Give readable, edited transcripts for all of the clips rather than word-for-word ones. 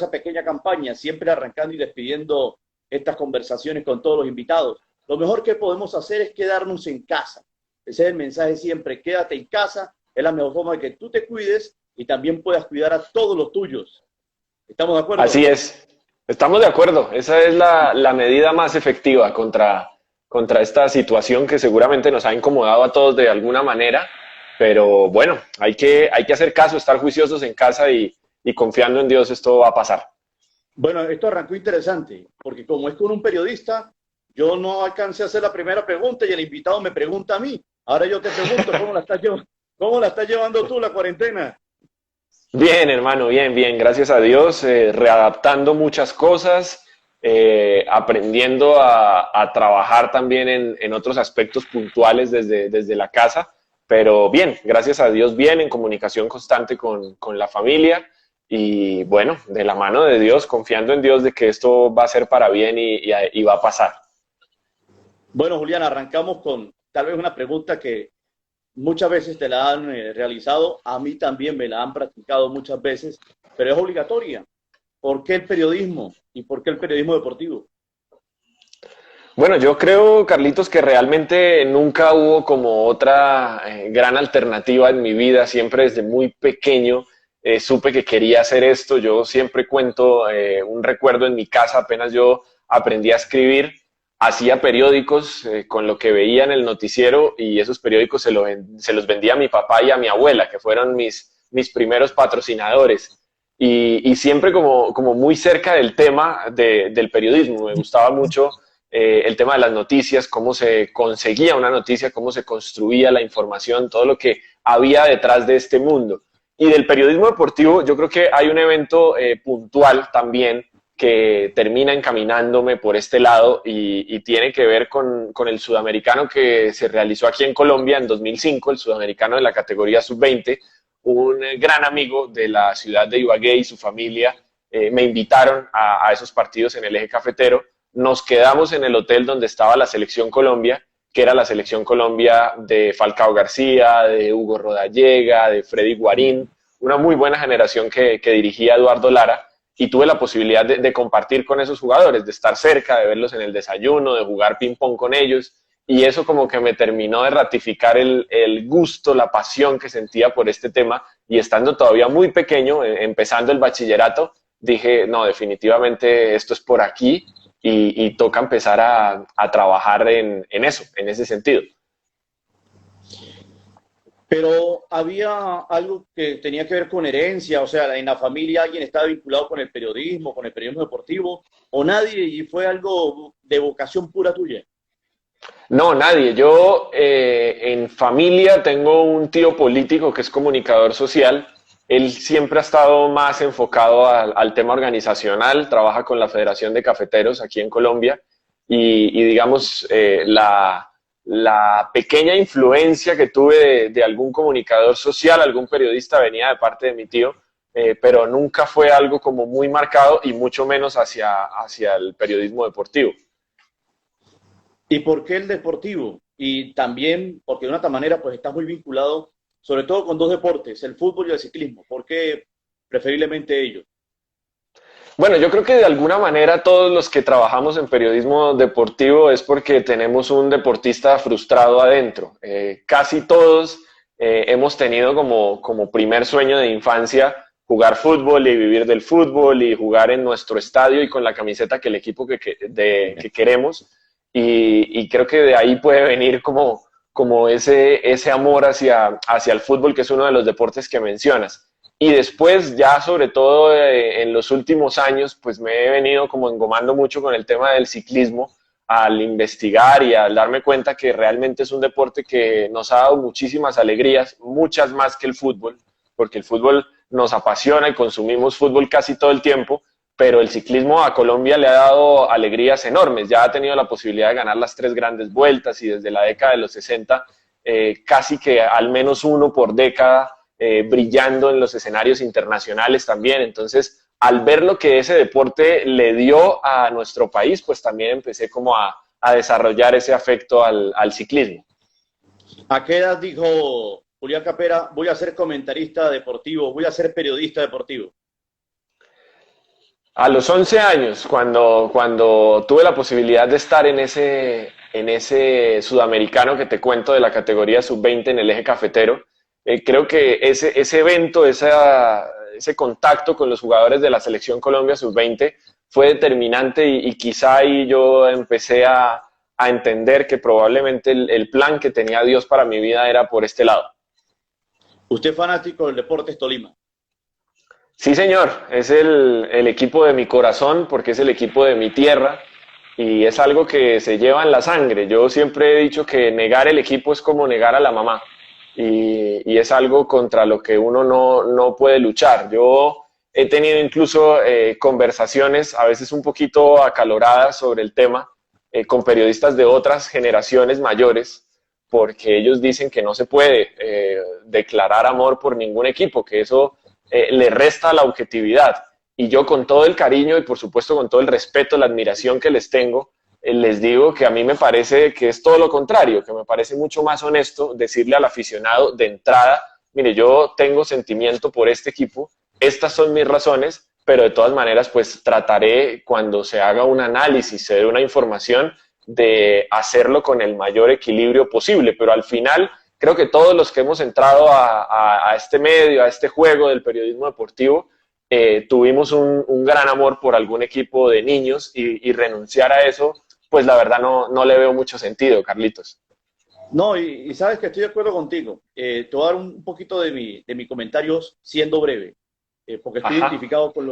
esa pequeña campaña, siempre arrancando y despidiendo estas conversaciones con todos los invitados. Lo mejor que podemos hacer es quedarnos en casa. Ese es el mensaje siempre, quédate en casa, es la mejor forma de que tú te cuides y también puedas cuidar a todos los tuyos. ¿Estamos de acuerdo? Así es, estamos de acuerdo, esa es la medida más efectiva contra esta situación que seguramente nos ha incomodado a todos de alguna manera, pero bueno, hay que hacer caso, estar juiciosos en casa y confiando en Dios esto va a pasar. Bueno, esto arrancó interesante, porque como es con un periodista, yo no alcancé a hacer la primera pregunta y el invitado me pregunta a mí. Ahora yo te pregunto, cómo la estás llevando tú la cuarentena? Bien, hermano, bien, bien, gracias a Dios, readaptando muchas cosas, aprendiendo a trabajar también en otros aspectos puntuales desde la casa, pero bien, gracias a Dios, bien, en comunicación constante con la familia y bueno, de la mano de Dios, confiando en Dios de que esto va a ser para bien y va a pasar. Bueno, Julián, arrancamos con tal vez una pregunta que muchas veces te la han realizado, a mí también me la han practicado muchas veces, pero es obligatoria. ¿Por qué el periodismo y por qué el periodismo deportivo? Bueno, yo creo, Carlitos, que realmente nunca hubo como otra gran alternativa en mi vida. Siempre desde muy pequeño supe que quería hacer esto. Yo siempre cuento un recuerdo en mi casa, apenas yo aprendí a escribir, hacía periódicos con lo que veía en el noticiero y esos periódicos se los vendía a mi papá y a mi abuela, que fueron mis primeros patrocinadores. Y siempre como muy cerca del tema del periodismo. Me gustaba mucho el tema de las noticias, cómo se conseguía una noticia, cómo se construía la información, todo lo que había detrás de este mundo. Y del periodismo deportivo, yo creo que hay un evento puntual también que termina encaminándome por este lado y tiene que ver con el sudamericano que se realizó aquí en Colombia en 2005, el sudamericano de la categoría sub-20. Un gran amigo de la ciudad de Ibagué y su familia me invitaron a esos partidos en el eje cafetero. Nos quedamos en el hotel donde estaba la selección Colombia, que era la selección Colombia de Falcao García, de Hugo Rodallega, de Freddy Guarín, una muy buena generación que dirigía Eduardo Lara, y tuve la posibilidad de compartir con esos jugadores, de estar cerca, de verlos en el desayuno, de jugar ping-pong con ellos, y eso como que me terminó de ratificar el gusto, la pasión que sentía por este tema, y estando todavía muy pequeño, empezando el bachillerato, dije, no, definitivamente esto es por aquí, y toca empezar a trabajar en eso, en ese sentido. Pero había algo que tenía que ver con herencia, o sea, en la familia alguien estaba vinculado con el periodismo deportivo, o nadie, y fue algo de vocación pura tuya. No, nadie. Yo en familia tengo un tío político que es comunicador social. Él siempre ha estado más enfocado al tema organizacional, trabaja con la Federación de Cafeteros aquí en Colombia y digamos, la pequeña influencia que tuve de algún comunicador social, algún periodista, venía de parte de mi tío, pero nunca fue algo como muy marcado y mucho menos hacia el periodismo deportivo. ¿Y por qué el deportivo? Y también porque de una otra manera pues estás muy vinculado, sobre todo con dos deportes, el fútbol y el ciclismo. ¿Por qué preferiblemente ellos? Bueno, yo creo que de alguna manera todos los que trabajamos en periodismo deportivo es porque tenemos un deportista frustrado adentro. Casi todos hemos tenido como primer sueño de infancia jugar fútbol y vivir del fútbol y jugar en nuestro estadio y con la camiseta que el equipo que queremos. Y creo que de ahí puede venir como ese amor hacia el fútbol, que es uno de los deportes que mencionas. Y después, ya sobre todo en los últimos años, pues me he venido como engomando mucho con el tema del ciclismo, al investigar y al darme cuenta que realmente es un deporte que nos ha dado muchísimas alegrías, muchas más que el fútbol, porque el fútbol nos apasiona y consumimos fútbol casi todo el tiempo, pero el ciclismo a Colombia le ha dado alegrías enormes. Ya ha tenido la posibilidad de ganar las 3 grandes vueltas y desde la década de los 60, casi que al menos uno por década, brillando en los escenarios internacionales también. Entonces, al ver lo que ese deporte le dio a nuestro país, pues también empecé como a desarrollar ese afecto al ciclismo. ¿A qué edad dijo Julián Capera, voy a ser comentarista deportivo, voy a ser periodista deportivo? A los 11 años, cuando tuve la posibilidad de estar en ese sudamericano que te cuento de la categoría sub-20 en el eje cafetero, creo que ese evento, ese contacto con los jugadores de la selección Colombia sub-20 fue determinante y quizá ahí yo empecé a entender que probablemente el plan que tenía Dios para mi vida era por este lado. Usted es fanático del Deportes Tolima. Sí, señor, es el equipo de mi corazón porque es el equipo de mi tierra y es algo que se lleva en la sangre. Yo siempre he dicho que negar el equipo es como negar a la mamá y es algo contra lo que uno no puede luchar. Yo he tenido incluso conversaciones a veces un poquito acaloradas sobre el tema con periodistas de otras generaciones mayores porque ellos dicen que no se puede declarar amor por ningún equipo, que eso le resta la objetividad. Y yo con todo el cariño y por supuesto con todo el respeto, la admiración que les tengo, les digo que a mí me parece que es todo lo contrario, que me parece mucho más honesto decirle al aficionado de entrada, mire, yo tengo sentimiento por este equipo, estas son mis razones, pero de todas maneras pues trataré cuando se haga un análisis, se dé una información, de hacerlo con el mayor equilibrio posible, pero al final creo que todos los que hemos entrado a este medio, a este juego del periodismo deportivo, tuvimos un gran amor por algún equipo de niños y renunciar a eso, pues la verdad no le veo mucho sentido, Carlitos. No, y sabes que estoy de acuerdo contigo. Te voy a dar un poquito de mi comentario siendo breve, porque estoy identificado con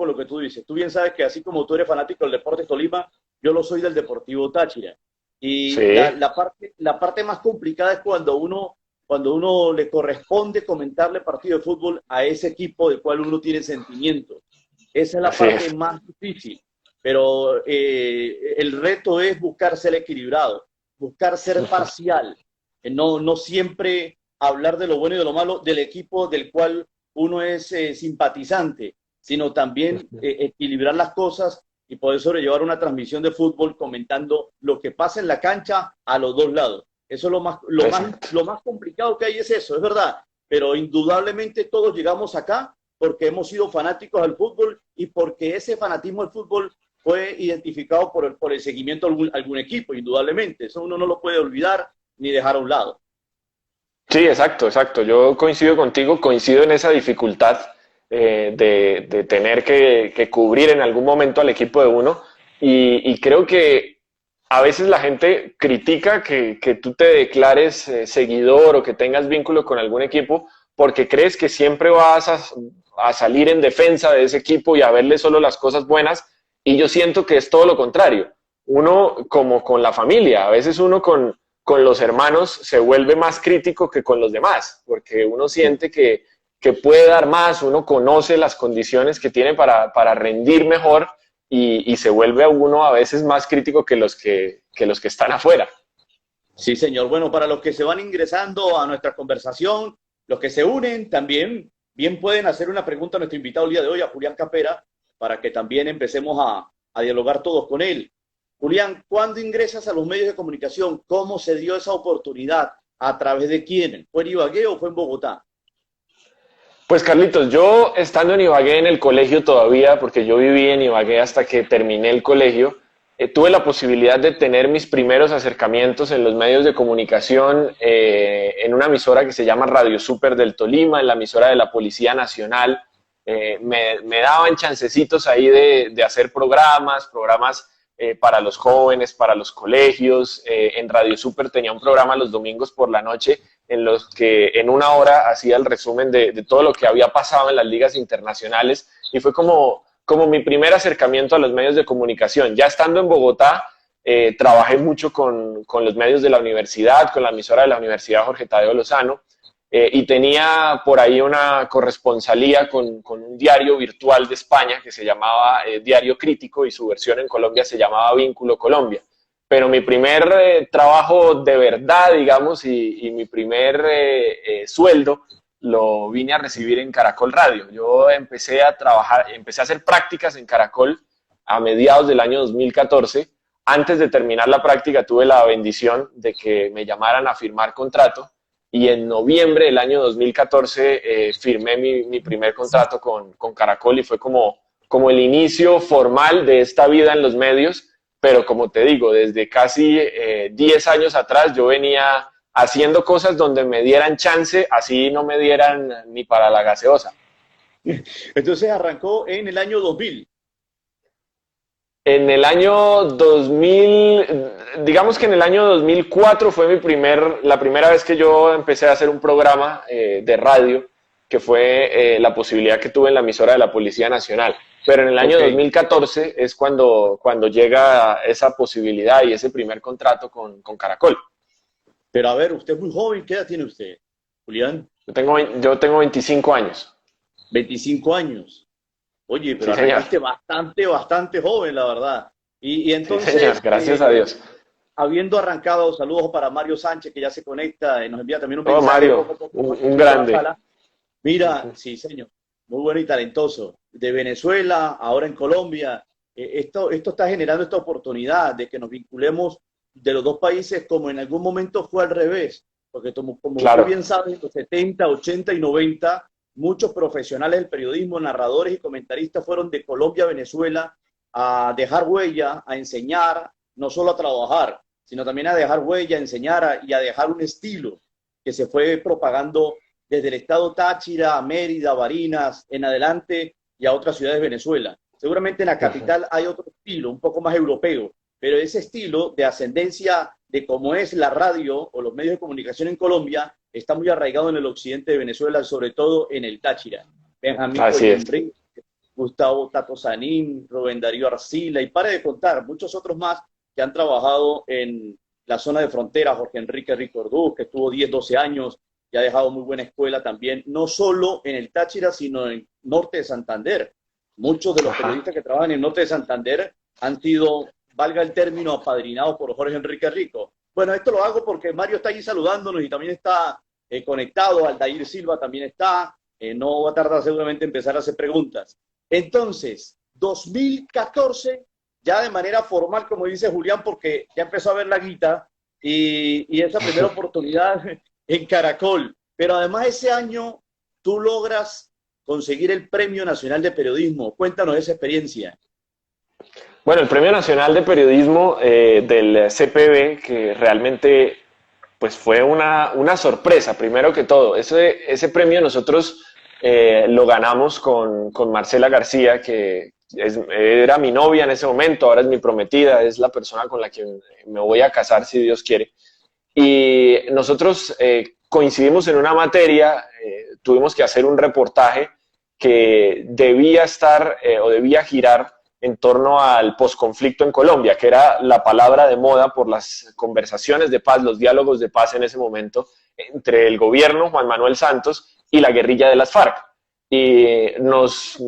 lo que tú dices. Tú bien sabes que así como tú eres fanático del Deportes Tolima, yo lo soy del Deportivo Táchira. Y Sí. la parte más complicada es cuando uno le corresponde comentarle partido de fútbol a ese equipo del cual uno tiene sentimientos. Esa es la parte más difícil. Pero el reto es buscar ser equilibrado, buscar ser parcial, no siempre hablar de lo bueno y de lo malo del equipo del cual uno es simpatizante, sino también equilibrar las cosas y poder sobrellevar una transmisión de fútbol comentando lo que pasa en la cancha a los dos lados. Eso es lo más complicado que hay, es eso, es verdad. Pero indudablemente todos llegamos acá porque hemos sido fanáticos al fútbol y porque ese fanatismo al fútbol fue identificado por el seguimiento a algún equipo, indudablemente. Eso uno no lo puede olvidar ni dejar a un lado. Sí, exacto. Yo coincido contigo, coincido en esa dificultad de tener que cubrir en algún momento al equipo de uno y creo que a veces la gente critica que tú te declares seguidor o que tengas vínculo con algún equipo porque crees que siempre vas a salir en defensa de ese equipo y a verle solo las cosas buenas y yo siento que es todo lo contrario. Uno como con la familia, a veces uno con los hermanos se vuelve más crítico que con los demás, porque uno siente que puede dar más, uno conoce las condiciones que tiene para rendir mejor y se vuelve a uno a veces más crítico que los que están afuera. Sí, señor. Bueno, para los que se van ingresando a nuestra conversación, los que se unen también, bien pueden hacer una pregunta a nuestro invitado el día de hoy, a Julián Capera, para que también empecemos a dialogar todos con él. Julián, ¿cuándo ingresas a los medios de comunicación? ¿Cómo se dio esa oportunidad? ¿A través de quién? ¿Fue en Ibagué o fue en Bogotá? Pues Carlitos, yo estando en Ibagué en el colegio todavía, porque yo viví en Ibagué hasta que terminé el colegio, tuve la posibilidad de tener mis primeros acercamientos en los medios de comunicación en una emisora que se llama Radio Super del Tolima, en la emisora de la Policía Nacional. Me daban chancecitos ahí de hacer programas para los jóvenes, para los colegios. En Radio Super tenía un programa los domingos por la noche en los que en una hora hacía el resumen de todo lo que había pasado en las ligas internacionales y fue como mi primer acercamiento a los medios de comunicación. Ya estando en Bogotá, trabajé mucho con los medios de la universidad, con la emisora de la Universidad Jorge Tadeo Lozano, y tenía por ahí una corresponsalía con un diario virtual de España que se llamaba Diario Crítico y su versión en Colombia se llamaba Vínculo Colombia. Pero mi primer trabajo de verdad, digamos, y mi primer sueldo lo vine a recibir en Caracol Radio. Yo empecé a hacer prácticas en Caracol a mediados del año 2014. Antes de terminar la práctica tuve la bendición de que me llamaran a firmar contrato y en noviembre del año 2014 firmé mi primer contrato con Caracol y fue como como el inicio formal de esta vida en los medios, pero como te digo, desde casi 10 años atrás yo venía haciendo cosas donde me dieran chance, así no me dieran ni para la gaseosa. Entonces arrancó en el año 2000. En el año 2000, digamos que en el año 2004 fue la primera vez que yo empecé a hacer un programa de radio, que fue la posibilidad que tuve en la emisora de la Policía Nacional. Pero en el año 2014 es cuando llega esa posibilidad y ese primer contrato con Caracol. Pero a ver, usted es muy joven, ¿qué edad tiene usted, Julián? Yo tengo 25 años. 25 años. Oye, pero Sí, arrancaste bastante joven, la verdad. Y entonces, sí, señor. Gracias a Dios. Habiendo arrancado, saludos para Mario Sánchez, que ya se conecta y nos envía también un Oh, mensaje. Mario, un grande. Mira, sí, señor, muy bueno y talentoso. De Venezuela, ahora en Colombia. Esto está generando esta oportunidad de que nos vinculemos de los dos países como en algún momento fue al revés. Porque como Claro. tú bien sabes, en los 70, 80 y 90, muchos profesionales del periodismo, narradores y comentaristas fueron de Colombia a Venezuela a dejar huella, a enseñar, no solo a trabajar, sino también a dejar huella, a enseñar y a dejar un estilo que se fue propagando desde el estado Táchira, a Mérida, Barinas, en adelante y a otras ciudades de Venezuela. Seguramente en la capital hay otro estilo, un poco más europeo, pero ese estilo de ascendencia de cómo es la radio o los medios de comunicación en Colombia está muy arraigado en el occidente de Venezuela, sobre todo en el Táchira. Benjamín Coyembre, Gustavo Tato Sanín, Rubén Darío Arcila, y pare de contar, muchos otros más que han trabajado en la zona de frontera, Jorge Enrique Rico Orduz, que estuvo 10, 12 años y ha dejado muy buena escuela también, no solo en el Táchira, sino en el norte de Santander. Muchos de los periodistas que trabajan en el norte de Santander han sido, valga el término, apadrinados por Jorge Enrique Rico. Bueno, esto lo hago porque Mario está ahí saludándonos y también está conectado, Aldair Silva también está, no va a tardar seguramente en empezar a hacer preguntas. Entonces, 2014, ya de manera formal, como dice Julián, porque ya empezó a ver la guita y esa primera oportunidad en Caracol. Pero además ese año tú logras conseguir el Premio Nacional de Periodismo. Cuéntanos esa experiencia. Bueno, el Premio Nacional de Periodismo del CPB, que realmente pues fue una sorpresa, primero que todo. Ese premio nosotros lo ganamos con Marcela García, que era mi novia en ese momento, ahora es mi prometida, es la persona con la que me voy a casar si Dios quiere. Y nosotros coincidimos en una materia, tuvimos que hacer un reportaje que debía estar o debía girar en torno al posconflicto en Colombia, que era la palabra de moda por las conversaciones de paz, los diálogos de paz en ese momento entre el gobierno, Juan Manuel Santos, y la guerrilla de las FARC. Y nos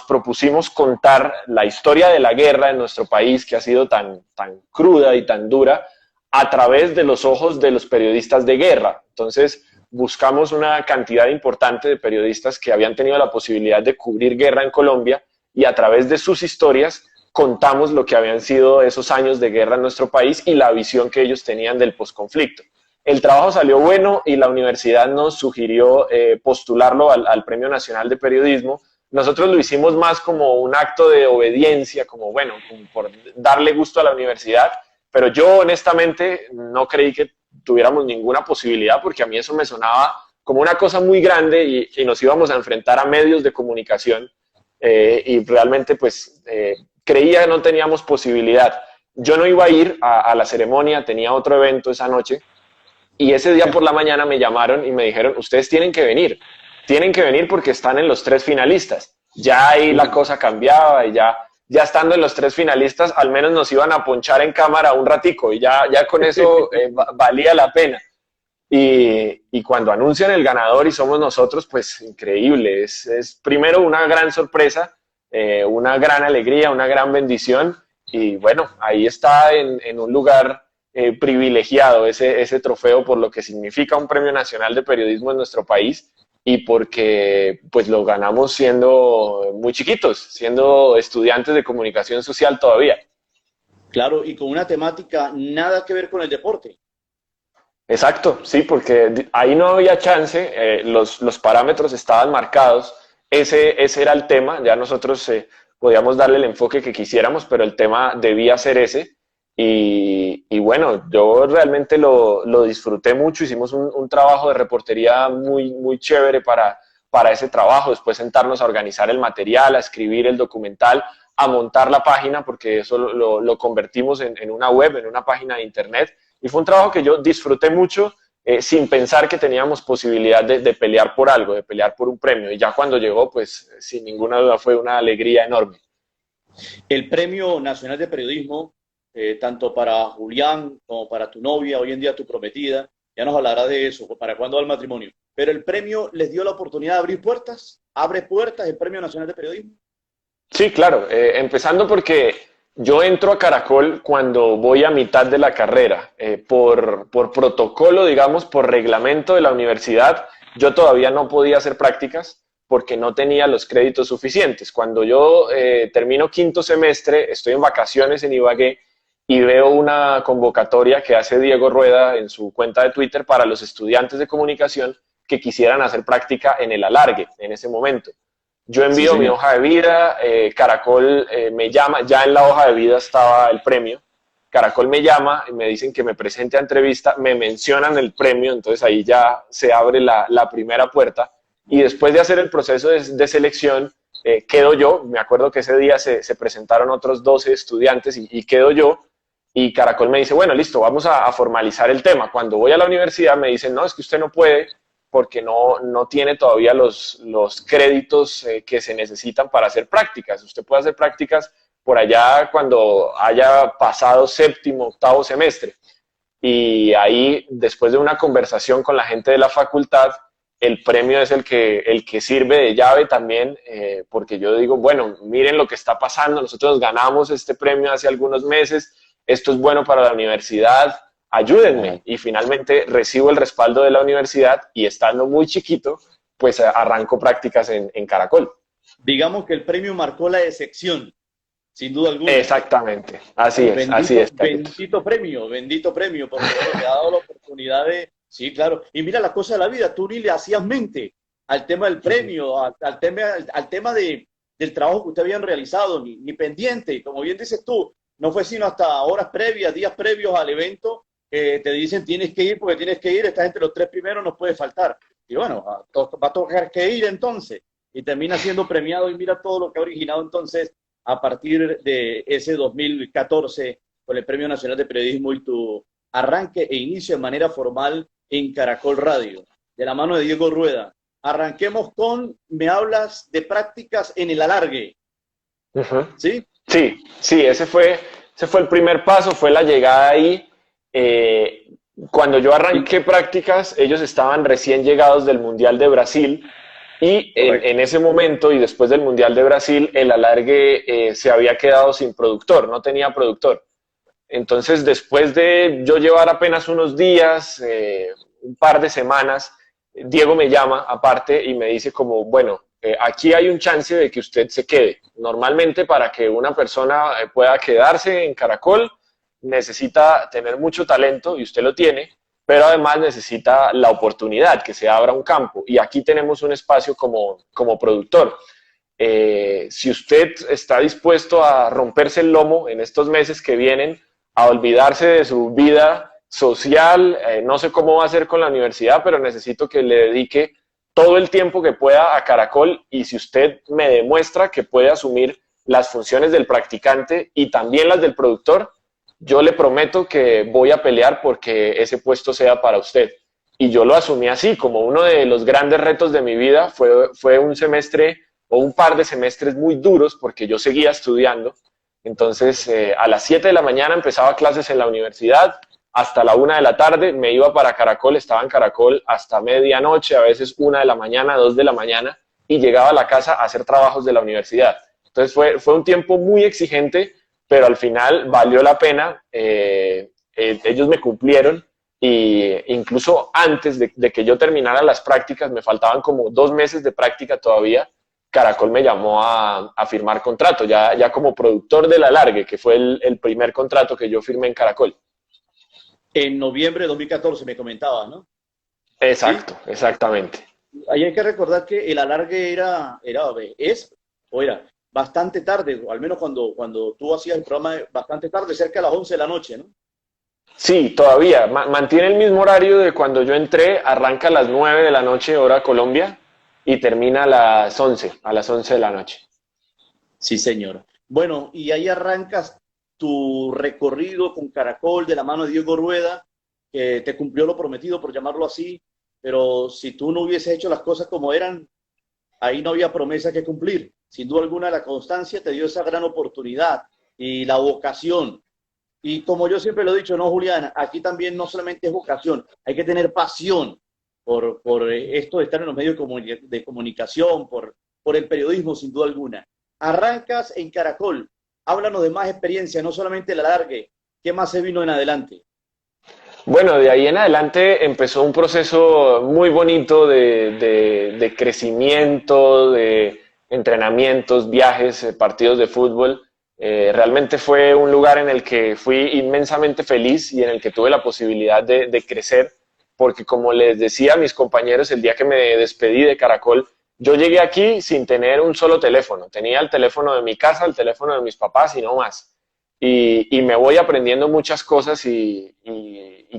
propusimos contar la historia de la guerra en nuestro país, que ha sido tan cruda y tan dura, a través de los ojos de los periodistas de guerra. Entonces, buscamos una cantidad importante de periodistas que habían tenido la posibilidad de cubrir guerra en Colombia, y a través de sus historias contamos lo que habían sido esos años de guerra en nuestro país y la visión que ellos tenían del posconflicto. El trabajo salió bueno y la universidad nos sugirió postularlo al Premio Nacional de Periodismo. Nosotros lo hicimos más como un acto de obediencia, como por darle gusto a la universidad, pero yo honestamente no creí que tuviéramos ninguna posibilidad, porque a mí eso me sonaba como una cosa muy grande y nos íbamos a enfrentar a medios de comunicación. Y realmente pues creía que no teníamos posibilidad. Yo no iba a ir a la ceremonia, tenía otro evento esa noche, y ese día por la mañana me llamaron y me dijeron, ustedes tienen que venir porque están en los 3 finalistas. Ya ahí la cosa cambiaba y ya estando en los 3 finalistas, al menos nos iban a ponchar en cámara un ratico y ya con eso valía la pena. Y cuando anuncian el ganador y somos nosotros, pues increíble. Es primero una gran sorpresa, una gran alegría, una gran bendición. Y bueno, ahí está en un lugar privilegiado ese trofeo por lo que significa un Premio Nacional de Periodismo en nuestro país y porque pues lo ganamos siendo muy chiquitos, siendo estudiantes de comunicación social todavía. Claro, y con una temática nada que ver con el deporte. Exacto, sí, porque ahí no había chance, los parámetros estaban marcados, ese era el tema, ya nosotros podíamos darle el enfoque que quisiéramos, pero el tema debía ser ese. Y bueno, yo realmente lo disfruté mucho, hicimos un trabajo de reportería muy chévere para ese trabajo, después sentarnos a organizar el material, a escribir el documental, a montar la página, porque eso lo convertimos en una web, en una página de internet, y fue un trabajo que yo disfruté mucho, sin pensar que teníamos posibilidad de pelear por algo, de pelear por un premio, y ya cuando llegó, pues sin ninguna duda fue una alegría enorme. El Premio Nacional de Periodismo, tanto para Julián como para tu novia, hoy en día tu prometida, ya nos hablará de eso, para cuándo va el matrimonio. Pero el premio les dio la oportunidad de abrir puertas, abre puertas el Premio Nacional de Periodismo. Sí, claro, empezando porque yo entro a Caracol cuando voy a mitad de la carrera, por protocolo, digamos, por reglamento de la universidad, yo todavía no podía hacer prácticas porque no tenía los créditos suficientes. Cuando yo termino quinto semestre, estoy en vacaciones en Ibagué y veo una convocatoria que hace Diego Rueda en su cuenta de Twitter para los estudiantes de comunicación que quisieran hacer práctica en el alargue en ese momento. Yo Sí, envío mi señor. hoja de vida, Caracol me llama, ya en la hoja de vida estaba el premio, Caracol me llama y me dicen que me presente a entrevista, me mencionan el premio, entonces ahí ya se abre la primera puerta y después de hacer el proceso de selección, quedo yo, me acuerdo que ese día se presentaron otros 12 estudiantes y quedo yo y Caracol me dice, bueno, listo, vamos a formalizar el tema. Cuando voy a la universidad me dicen, no, es que usted no puede porque no tiene todavía los créditos que se necesitan para hacer prácticas. Usted puede hacer prácticas por allá cuando haya pasado séptimo, octavo semestre. Y ahí, después de una conversación con la gente de la facultad, el premio es el que sirve de llave también, porque yo digo, bueno, miren lo que está pasando, nosotros ganamos este premio hace algunos meses, esto es bueno para la universidad, ayúdenme. Y finalmente recibo el respaldo de la universidad y estando muy chiquito, pues arranco prácticas en Caracol. Digamos que el premio marcó la excepción, sin duda alguna. Exactamente, Pero así bendito, es, Carlitos. bendito premio, porque bueno, te ha dado la oportunidad de, sí, claro. Y mira la cosa de la vida, tú ni le hacías mente al tema del premio, al tema del trabajo que ustedes habían realizado, ni pendiente. Y como bien dices tú, no fue sino hasta horas previas, días previos al evento, que te dicen tienes que ir porque tienes que ir, estás entre los tres primeros, no puede faltar. Y bueno, va a tocar que ir entonces. Y termina siendo premiado y mira todo lo que ha originado entonces a partir de ese 2014 con el Premio Nacional de Periodismo y tu arranque e inicio de manera formal en Caracol Radio, de la mano de Diego Rueda. Arranquemos con, me hablas de prácticas en el alargue, Uh-huh. ¿sí? Sí, ese fue el primer paso, fue la llegada ahí. Eh, Cuando yo Sí, arranqué prácticas, ellos estaban recién llegados del Mundial de Brasil y en correcto. ese momento y después del Mundial de Brasil, el alargue se había quedado sin productor, no tenía productor. Entonces, después de yo llevar apenas unos días, un par de semanas, Diego me llama aparte y me dice como, bueno, aquí hay un chance de que usted se quede. Normalmente para que una persona pueda quedarse en Caracol necesita tener mucho talento y usted lo tiene, pero además necesita la oportunidad, que se abra un campo. Y aquí tenemos un espacio como productor. Si usted está dispuesto a romperse el lomo en estos meses que vienen, a olvidarse de su vida social, no sé cómo va a ser con la universidad, pero necesito que le dedique todo el tiempo que pueda a Caracol y si usted me demuestra que puede asumir las funciones del practicante y también las del productor, yo le prometo que voy a pelear porque ese puesto sea para usted. Y yo lo asumí así, como uno de los grandes retos de mi vida, fue un semestre o un par de semestres muy duros porque yo seguía estudiando. Entonces, a las 7 de la mañana empezaba clases en la universidad, hasta la 1 de la tarde me iba para Caracol, estaba en Caracol hasta medianoche, a veces 1 de la mañana, 2 de la mañana, y llegaba a la casa a hacer trabajos de la universidad. Entonces fue un tiempo muy exigente, pero al final valió la pena, ellos me cumplieron y incluso antes de que yo terminara las prácticas, me faltaban como 2 meses de práctica todavía, Caracol me llamó a firmar contrato, ya como productor del alargue, que fue el primer contrato que yo firmé en Caracol. En noviembre de 2014 me comentabas, ¿no? ¿Sí? Exacto, exactamente. ahí hay que recordar que el alargue era bastante tarde, o al menos cuando tú hacías el programa, bastante tarde, cerca de las 11 de la noche, ¿no? Sí, todavía. Mantiene el mismo horario de cuando yo entré, arranca a las 9 de la noche, hora Colombia, y termina a las 11 de la noche. Sí, señor. Bueno, y ahí arrancas tu recorrido con Caracol de la mano de Diego Rueda, que te cumplió lo prometido, por llamarlo así, pero si tú no hubieses hecho las cosas como eran, ahí no había promesa que cumplir. Sin duda alguna, la constancia te dio esa gran oportunidad y la vocación. Y como yo siempre lo he dicho, no, Julián, aquí también no solamente es vocación, hay que tener pasión por esto de estar en los medios de comunicación, por el periodismo, sin duda alguna. Arrancas en Caracol, háblanos de más experiencia, no solamente el alargue, ¿qué más se vino en adelante? Bueno, de ahí en adelante empezó un proceso muy bonito de crecimiento, de entrenamientos, viajes, partidos de fútbol. Realmente fue un lugar en el que fui inmensamente feliz y en el que tuve la posibilidad de crecer, porque como les decía a mis compañeros el día que me despedí de Caracol, yo llegué aquí sin tener un solo teléfono. Tenía el teléfono de mi casa, el teléfono de mis papás y no más. Y me voy aprendiendo muchas cosas y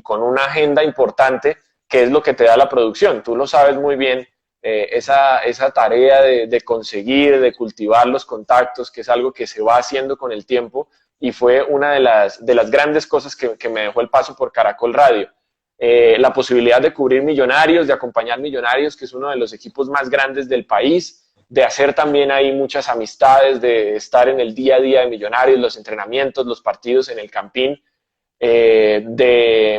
con una agenda importante, que es lo que te da la producción. Tú lo sabes muy bien, esa tarea de conseguir, de cultivar los contactos, que es algo que se va haciendo con el tiempo, y fue una de las grandes cosas que me dejó el paso por Caracol Radio. La posibilidad de cubrir Millonarios, de acompañar Millonarios, que es uno de los equipos más grandes del país, de hacer también ahí muchas amistades, de estar en el día a día de Millonarios, los entrenamientos, los partidos en el Campín,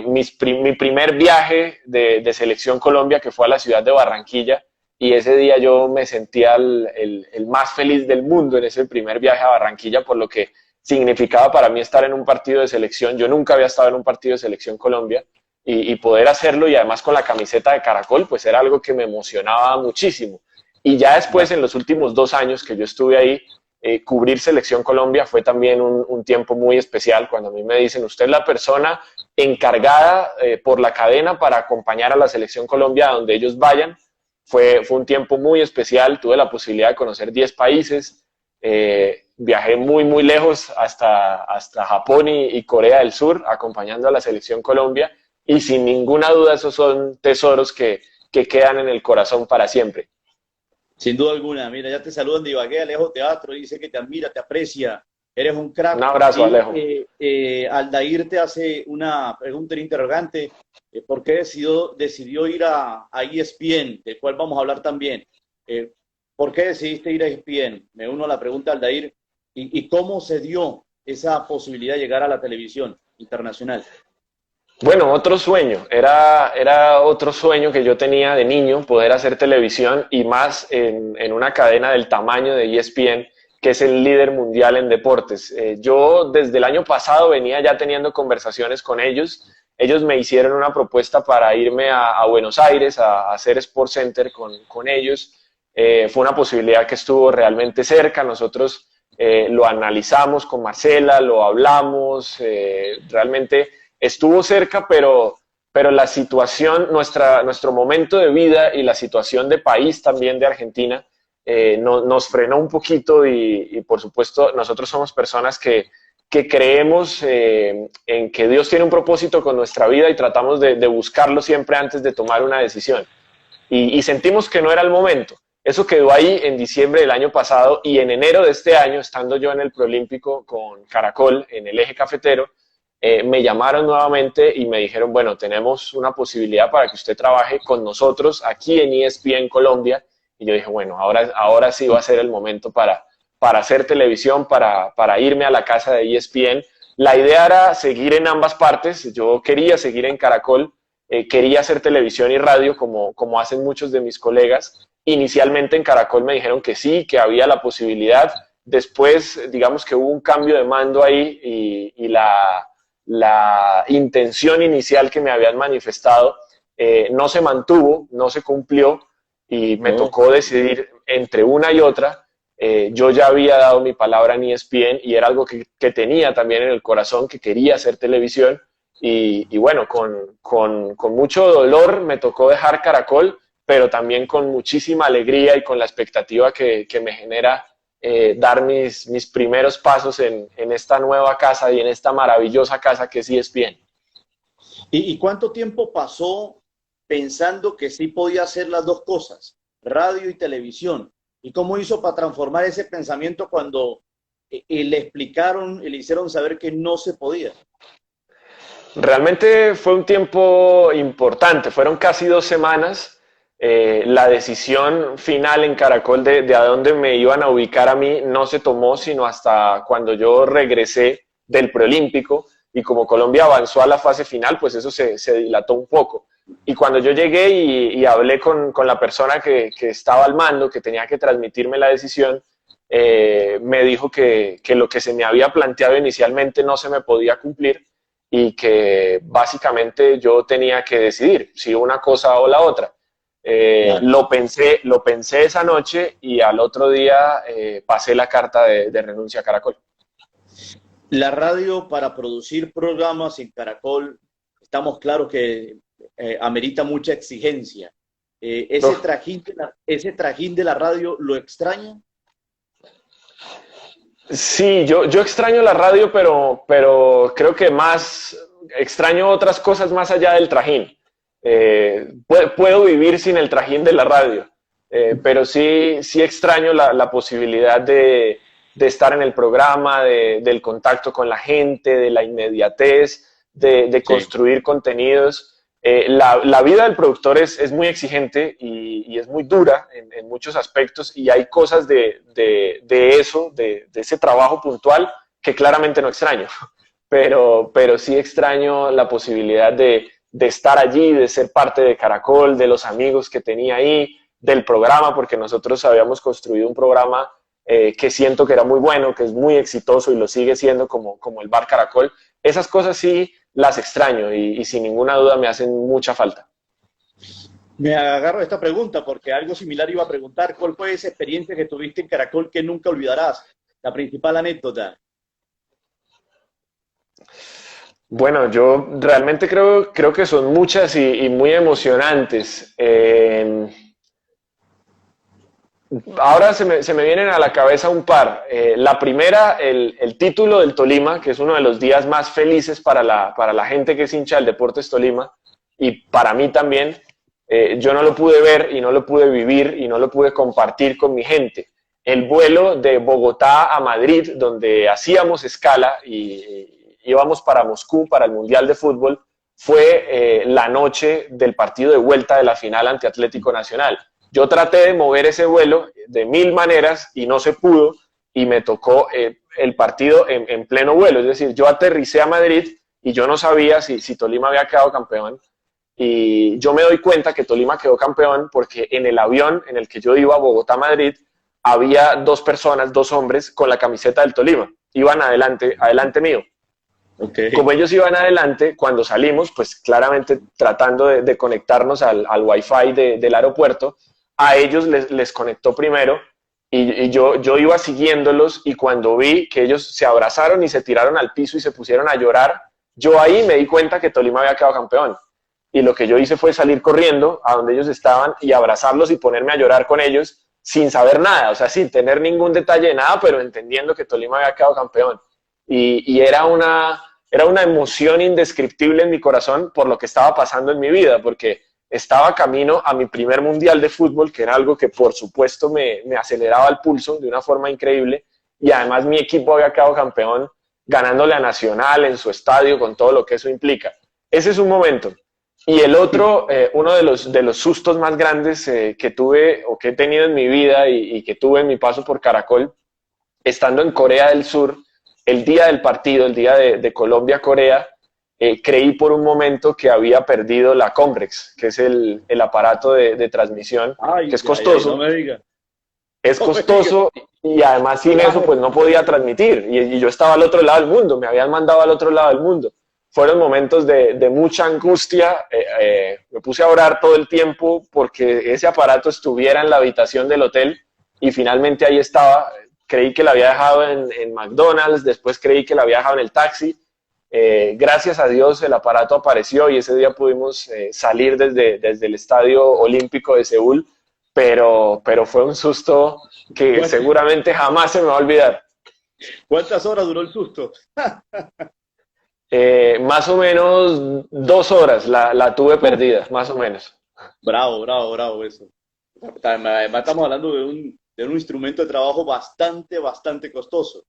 mi primer viaje de Selección Colombia, que fue a la ciudad de Barranquilla, y ese día yo me sentía el más feliz del mundo en ese primer viaje a Barranquilla, por lo que significaba para mí estar en un partido de selección. Yo nunca había estado en un partido de Selección Colombia, y poder hacerlo, y además con la camiseta de Caracol, pues era algo que me emocionaba muchísimo. Y ya después, en los últimos 2 años que yo estuve ahí, cubrir Selección Colombia fue también un tiempo muy especial, cuando a mí me dicen, usted es la persona encargada por la cadena para acompañar a la Selección Colombia a donde ellos vayan. Fue un tiempo muy especial, tuve la posibilidad de conocer 10 países, viajé muy, muy lejos hasta Japón y Corea del Sur, acompañando a la Selección Colombia, y sin ninguna duda esos son tesoros que quedan en el corazón para siempre. Sin duda alguna, mira, ya te saludan de Ibagué, Alejo Teatro, dice que te admira, te aprecia, eres un Un crack. abrazo, Y Alejo. Aldair te hace una pregunta interrogante, ¿por qué decidió ir a ESPN, del cual vamos a hablar también? ¿Por qué decidiste ir a ESPN? Me uno a la pregunta, Aldair, y cómo se dio esa posibilidad de llegar a la televisión internacional. Bueno, otro sueño, era otro sueño que yo tenía de niño, poder hacer televisión y más en una cadena del tamaño de ESPN, que es el líder mundial en deportes. Yo desde el año pasado venía ya teniendo conversaciones con ellos me hicieron una propuesta para irme a Buenos Aires a hacer Sport Center con ellos. Fue una posibilidad que estuvo realmente cerca, nosotros lo analizamos con Marcela, lo hablamos, realmente estuvo cerca, pero la situación, nuestro momento de vida y la situación de país también de Argentina nos frenó un poquito y por supuesto nosotros somos personas que creemos en que Dios tiene un propósito con nuestra vida y tratamos de buscarlo siempre antes de tomar una decisión. Y sentimos que no era el momento. Eso quedó ahí en diciembre del año pasado y en enero de este año, estando yo en el Preolímpico con Caracol, en el eje cafetero, me llamaron nuevamente y me dijeron, bueno, tenemos una posibilidad para que usted trabaje con nosotros aquí en ESPN Colombia. Y yo dije, bueno, ahora sí va a ser el momento para hacer televisión, para irme a la casa de ESPN. La idea era seguir en ambas partes. Yo quería seguir en Caracol, quería hacer televisión y radio como hacen muchos de mis colegas. Inicialmente en Caracol me dijeron que sí, que había la posibilidad. Después, digamos que hubo un cambio de mando ahí y la intención inicial que me habían manifestado no se mantuvo, no se cumplió y me tocó decidir entre una y otra. Yo ya había dado mi palabra en ESPN y era algo que tenía también en el corazón, que quería hacer televisión y bueno, con mucho dolor me tocó dejar Caracol, pero también con muchísima alegría y con la expectativa que me genera dar mis primeros pasos en esta nueva casa y en esta maravillosa casa que sí es bien. ¿Y cuánto tiempo pasó pensando que sí podía hacer las dos cosas, radio y televisión? ¿Y cómo hizo para transformar ese pensamiento cuando le explicaron y le hicieron saber que no se podía? Realmente fue un tiempo importante, fueron casi 2 semanas. La decisión final en Caracol de a dónde me iban a ubicar a mí no se tomó sino hasta cuando yo regresé del preolímpico, y como Colombia avanzó a la fase final, pues eso se dilató un poco. Y cuando yo llegué y hablé con la persona que estaba al mando, que tenía que transmitirme la decisión, me dijo que lo que se me había planteado inicialmente no se me podía cumplir, y que básicamente yo tenía que decidir si una cosa o la otra. Claro. Lo pensé esa noche, y al otro día pasé la carta de renuncia a Caracol. La radio para producir programas en Caracol, estamos claros que amerita mucha exigencia. Uf. Ese trajín de la radio, ¿lo extraña? Sí, yo extraño la radio, pero creo que más extraño otras cosas más allá del trajín. Puedo vivir sin el trajín de la radio, pero sí extraño la posibilidad de estar en el programa, del contacto con la gente, de la inmediatez, de Sí. construir contenidos. La vida del productor es muy exigente y es muy dura en muchos aspectos, y hay cosas de eso, de ese trabajo puntual, que claramente no extraño, pero sí extraño la posibilidad de estar allí, de ser parte de Caracol, de los amigos que tenía ahí, del programa, porque nosotros habíamos construido un programa que siento que era muy bueno, que es muy exitoso y lo sigue siendo, como el Bar Caracol. Esas cosas sí las extraño y sin ninguna duda me hacen mucha falta. Me agarro esta pregunta porque algo similar iba a preguntar. ¿Cuál fue esa experiencia que tuviste en Caracol que nunca olvidarás? La principal anécdota. Bueno, yo realmente creo que son muchas y muy emocionantes. Ahora se me vienen a la cabeza un par. La primera, el título del Tolima, que es uno de los días más felices para la gente que es hincha del Deportes Tolima, y para mí también. Yo no lo pude ver y no lo pude vivir y no lo pude compartir con mi gente. El vuelo de Bogotá a Madrid, donde hacíamos escala y íbamos para Moscú, para el Mundial de Fútbol, fue la noche del partido de vuelta de la final ante Atlético Nacional. Yo traté de mover ese vuelo de 1000 maneras y no se pudo, y me tocó el partido en pleno vuelo. Es decir, yo aterricé a Madrid y yo no sabía si Tolima había quedado campeón. Y yo me doy cuenta que Tolima quedó campeón porque en el avión en el que yo iba, Bogotá-Madrid, había 2 personas, 2 hombres con la camiseta del Tolima. Iban adelante mío. Okay. Como ellos iban adelante, cuando salimos, pues claramente tratando de conectarnos al Wi-Fi del aeropuerto, a ellos les conectó primero, y yo iba siguiéndolos, y cuando vi que ellos se abrazaron y se tiraron al piso y se pusieron a llorar, yo ahí me di cuenta que Tolima había quedado campeón. Y lo que yo hice fue salir corriendo a donde ellos estaban y abrazarlos y ponerme a llorar con ellos sin saber nada, o sea, sin tener ningún detalle de nada, pero entendiendo que Tolima había quedado campeón. Y era una emoción indescriptible en mi corazón por lo que estaba pasando en mi vida, porque estaba camino a mi primer mundial de fútbol, que era algo que por supuesto me aceleraba el pulso de una forma increíble, y además mi equipo había quedado campeón ganándole a Nacional en su estadio, con todo lo que eso implica. Ese es un momento. Y el otro, uno de los sustos más grandes que tuve o que he tenido en mi vida y que tuve en mi paso por Caracol, estando en Corea del Sur, el día del partido, el día de Colombia-Corea, creí por un momento que había perdido la Comrex, que es el aparato de transmisión, Ay, que es costoso. no me diga. Es costoso, y además sin eso pues no podía transmitir, y yo estaba al otro lado del mundo, me habían mandado al otro lado del mundo. Fueron momentos de mucha angustia. Me puse a orar todo el tiempo porque ese aparato estuviera en la habitación del hotel, y finalmente ahí estaba. Creí que la había dejado en McDonald's, después creí que la había dejado en el taxi, Gracias a Dios el aparato apareció y ese día pudimos salir desde el Estadio Olímpico de Seúl, pero fue un susto que seguramente jamás se me va a olvidar. ¿Cuántas horas duró el susto? Más o menos 2 horas la tuve perdida, más o menos. Bravo, bravo, bravo eso. Además estamos hablando de un instrumento de trabajo bastante costoso.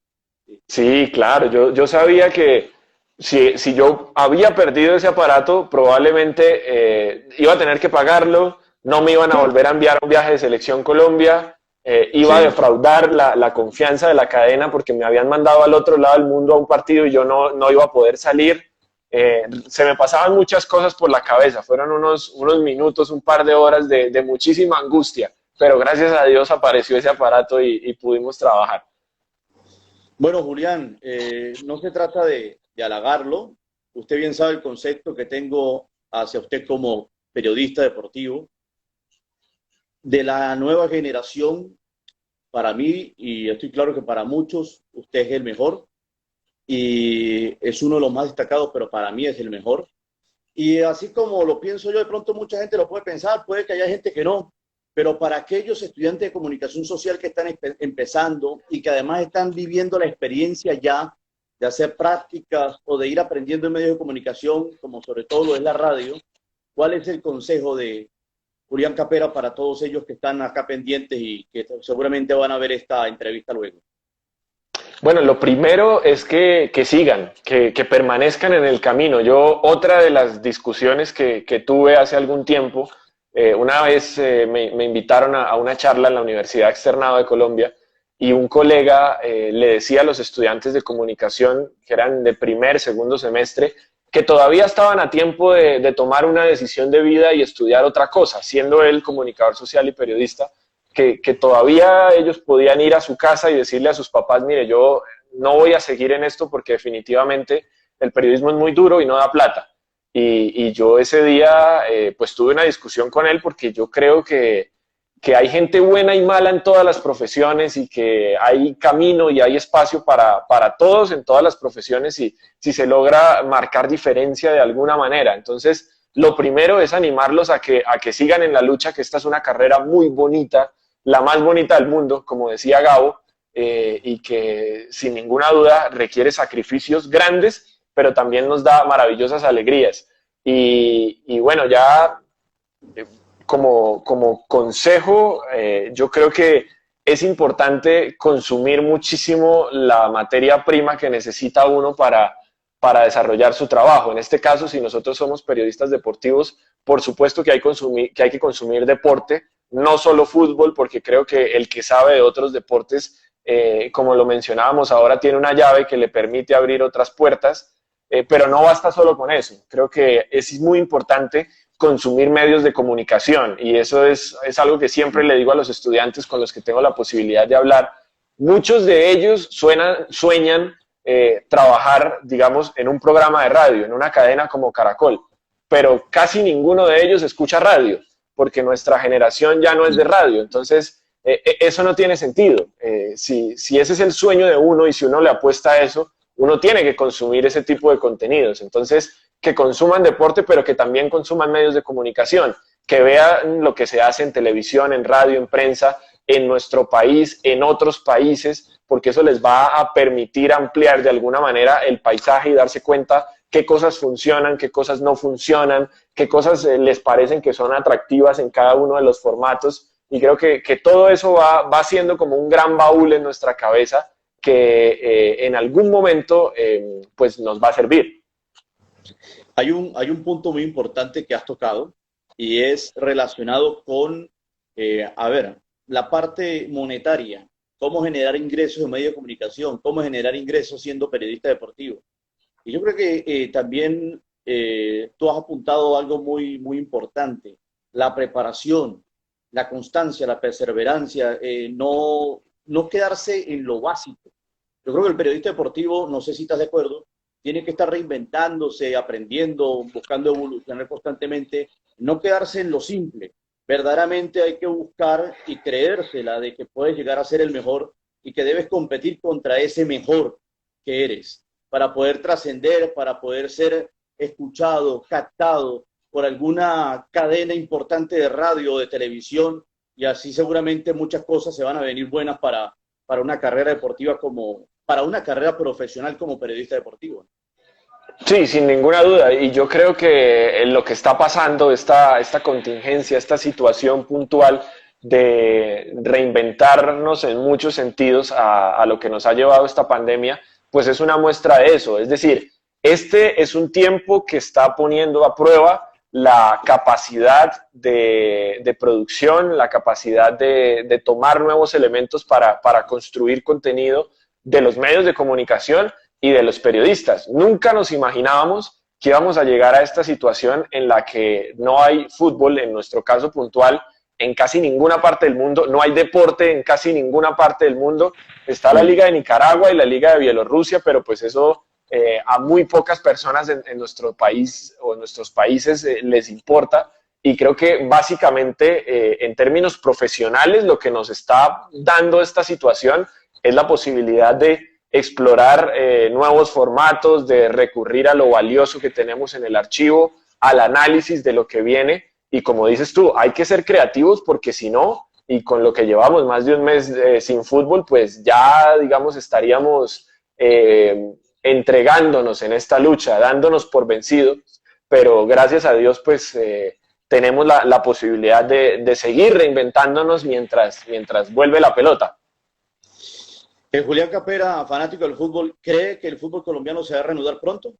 Sí, claro, yo sabía que si yo había perdido ese aparato, probablemente iba a tener que pagarlo, no me iban a volver a enviar a un viaje de Selección Colombia, iba a Sí. defraudar la confianza de la cadena porque me habían mandado al otro lado del mundo a un partido y yo no iba a poder salir. Se me pasaban muchas cosas por la cabeza, fueron unos minutos, un par de horas de muchísima angustia, pero gracias a Dios apareció ese aparato y pudimos trabajar. Bueno, Julián, no se trata de halagarlo. Usted bien sabe el concepto que tengo hacia usted como periodista deportivo. De la nueva generación, para mí, y estoy claro que para muchos, usted es el mejor y es uno de los más destacados, pero para mí es el mejor. Y así como lo pienso yo, de pronto mucha gente lo puede pensar, puede que haya gente que no, pero para aquellos estudiantes de comunicación social que están empezando y que además están viviendo la experiencia ya de hacer prácticas o de ir aprendiendo en medios de comunicación, como sobre todo lo es la radio, ¿cuál es el consejo de Julián Capera para todos ellos que están acá pendientes y que seguramente van a ver esta entrevista luego? Bueno, lo primero es que sigan, que permanezcan en el camino. Yo, otra de las discusiones que tuve hace algún tiempo, una vez me invitaron a una charla en la Universidad Externado de Colombia y un colega le decía a los estudiantes de comunicación, que eran de primer, segundo semestre, que todavía estaban a tiempo de tomar una decisión de vida y estudiar otra cosa, siendo él comunicador social y periodista, que todavía ellos podían ir a su casa y decirle a sus papás, mire, yo no voy a seguir en esto porque definitivamente el periodismo es muy duro y no da plata. Y yo ese día pues tuve una discusión con él porque yo creo que hay gente buena y mala en todas las profesiones y que hay camino y hay espacio para todos en todas las profesiones y si se logra marcar diferencia de alguna manera. Entonces, lo primero es animarlos a que sigan en la lucha, que esta es una carrera muy bonita, la más bonita del mundo, como decía Gabo, y que sin ninguna duda requiere sacrificios grandes, pero también nos da maravillosas alegrías. Y bueno, ya como consejo, yo creo que es importante consumir muchísimo la materia prima que necesita uno para desarrollar su trabajo. En este caso, si nosotros somos periodistas deportivos, por supuesto que hay que consumir deporte, no solo fútbol, porque creo que el que sabe de otros deportes, como lo mencionábamos ahora, tiene una llave que le permite abrir otras puertas, pero no basta solo con eso. Creo que es muy importante consumir medios de comunicación y eso es algo que siempre le digo a los estudiantes con los que tengo la posibilidad de hablar. Muchos de ellos sueñan trabajar, digamos, en un programa de radio, en una cadena como Caracol, pero casi ninguno de ellos escucha radio, porque nuestra generación ya no es de radio, entonces eso no tiene sentido. Si ese es el sueño de uno y si uno le apuesta a eso, uno tiene que consumir ese tipo de contenidos. Entonces, que consuman deporte, pero que también consuman medios de comunicación, que vean lo que se hace en televisión, en radio, en prensa, en nuestro país, en otros países, porque eso les va a permitir ampliar de alguna manera el paisaje y darse cuenta qué cosas funcionan, qué cosas no funcionan, qué cosas les parecen que son atractivas en cada uno de los formatos. Y creo que todo eso va siendo como un gran baúl en nuestra cabeza que en algún momento pues nos va a servir. Hay un punto muy importante que has tocado y es relacionado con, a ver, la parte monetaria, cómo generar ingresos en medios de comunicación, cómo generar ingresos siendo periodista deportivo. Y yo creo que también tú has apuntado algo muy importante, la preparación, la constancia, la perseverancia, no quedarse en lo básico. Yo creo que el periodista deportivo, no sé si estás de acuerdo, tiene que estar reinventándose, aprendiendo, buscando evolucionar constantemente, no quedarse en lo simple. Verdaderamente hay que buscar y creérsela de que puedes llegar a ser el mejor y que debes competir contra ese mejor que eres. para poder trascender, para poder ser escuchado, captado por alguna cadena importante de radio o de televisión, y así seguramente muchas cosas se van a venir buenas para una carrera deportiva para una carrera profesional como periodista deportivo. Sí, sin ninguna duda. Y yo creo que en lo que está pasando, esta contingencia, esta situación puntual de reinventarnos en muchos sentidos a lo que nos ha llevado esta pandemia, pues es una muestra de eso. Es decir, este es un tiempo que está poniendo a prueba la capacidad de producción, la capacidad de tomar nuevos elementos para construir contenido de los medios de comunicación y de los periodistas. Nunca nos imaginábamos que íbamos a llegar a esta situación en la que no hay fútbol, en nuestro caso puntual, en casi ninguna parte del mundo, no hay deporte en casi ninguna parte del mundo. Está la Liga de Nicaragua y la Liga de Bielorrusia, pero pues eso a muy pocas personas en nuestro país o en nuestros países les importa. Y creo que básicamente en términos profesionales lo que nos está dando esta situación es la posibilidad de explorar nuevos formatos, de recurrir a lo valioso que tenemos en el archivo, al análisis de lo que viene. Y como dices tú, hay que ser creativos porque si no, y con lo que llevamos más de un mes sin fútbol, pues ya, digamos, estaríamos entregándonos en esta lucha, dándonos por vencidos. Pero gracias a Dios, pues tenemos la posibilidad de seguir reinventándonos mientras vuelve la pelota. Julián Capera, fanático del fútbol, ¿cree que el fútbol colombiano se va a reanudar pronto?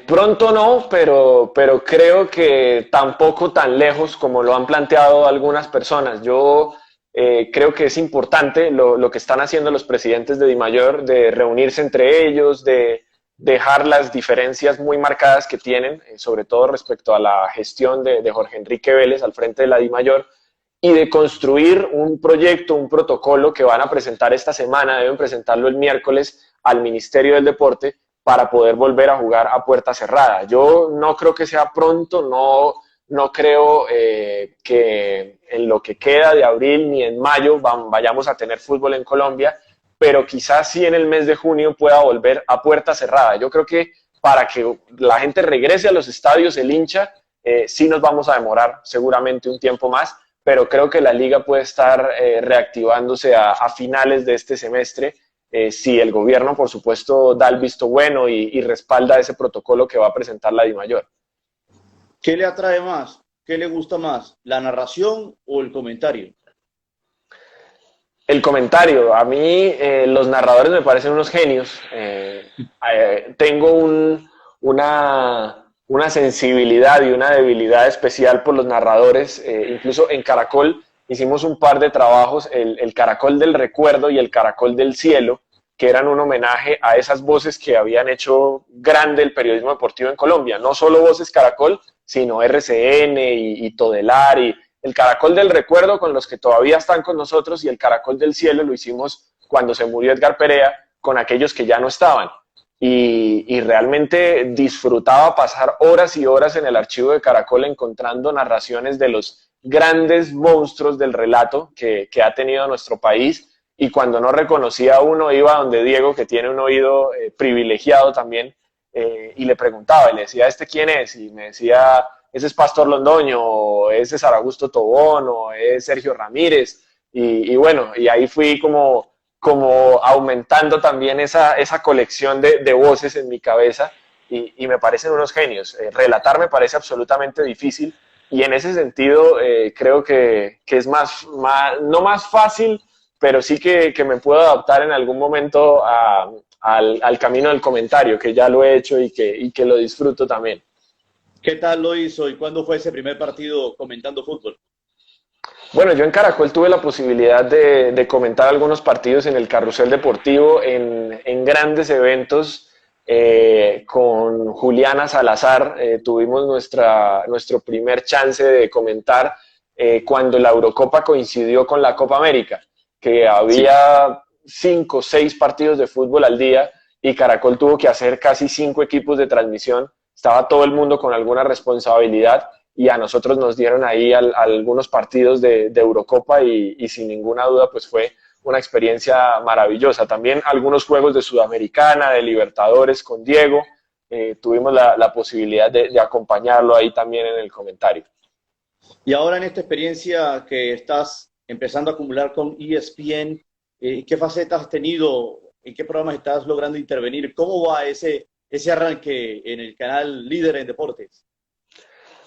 Pronto no, pero creo que tampoco tan lejos como lo han planteado algunas personas. Yo creo que es importante lo que están haciendo los presidentes de DIMAYOR, de reunirse entre ellos, de dejar las diferencias muy marcadas que tienen, sobre todo respecto a la gestión de Jorge Enrique Vélez al frente de la DIMAYOR, y de construir un proyecto, un protocolo que van a presentar esta semana, deben presentarlo el miércoles al Ministerio del Deporte para poder volver a jugar a puerta cerrada. Yo no creo que sea pronto, no creo que en lo que queda de abril ni en mayo vayamos a tener fútbol en Colombia, pero quizás sí en el mes de junio pueda volver a puerta cerrada. Yo creo que para que la gente regrese a los estadios, el hincha, sí nos vamos a demorar seguramente un tiempo más, pero creo que la liga puede estar reactivándose a finales de este semestre, si el gobierno, por supuesto, da el visto bueno y respalda ese protocolo que va a presentar la DIMAYOR. ¿Qué le atrae más? ¿Qué le gusta más? ¿La narración o el comentario? El comentario. A mí los narradores me parecen unos genios. Tengo una sensibilidad y una debilidad especial por los narradores. Incluso en Caracol hicimos un par de trabajos, el Caracol del Recuerdo y el Caracol del Cielo, que eran un homenaje a esas voces que habían hecho grande el periodismo deportivo en Colombia. No solo Voces Caracol, sino RCN y Todelar, y el Caracol del Recuerdo con los que todavía están con nosotros, y el Caracol del Cielo lo hicimos cuando se murió Edgar Perea con aquellos que ya no estaban. Y realmente disfrutaba pasar horas y horas en el archivo de Caracol encontrando narraciones de los grandes monstruos del relato que ha tenido nuestro país, y cuando no reconocía a uno iba donde Diego, que tiene un oído privilegiado también, y le preguntaba, y le decía, ¿este quién es? Y me decía, ese es Pastor Londoño, o ese es Aragusto Tobón, o es Sergio Ramírez, y bueno, y ahí fui como aumentando también esa colección de voces en mi cabeza, y me parecen unos genios. Relatar me parece absolutamente difícil, y en ese sentido creo que es no más fácil, pero sí que me puedo adaptar en algún momento al camino del comentario, que ya lo he hecho y que lo disfruto también. ¿Qué tal lo hizo y cuándo fue ese primer partido comentando fútbol? Bueno, yo en Caracol tuve la posibilidad de comentar algunos partidos en el Carrusel Deportivo, en grandes eventos, con Juliana Salazar. Tuvimos nuestro primer chance de comentar cuando la Eurocopa coincidió con la Copa América, que había 5 o 6 partidos de fútbol al día, y Caracol tuvo que hacer casi 5 equipos de transmisión. Estaba todo el mundo con alguna responsabilidad, y a nosotros nos dieron ahí algunos partidos de Eurocopa, y sin ninguna duda pues fue una experiencia maravillosa. También algunos juegos de Sudamericana, de Libertadores con Diego, tuvimos la posibilidad de acompañarlo ahí también en el comentario. Y ahora en esta experiencia que estás empezando a acumular con ESPN, ¿qué facetas has tenido? ¿En qué programas estás logrando intervenir? ¿Cómo va ese arranque en el canal líder en deportes?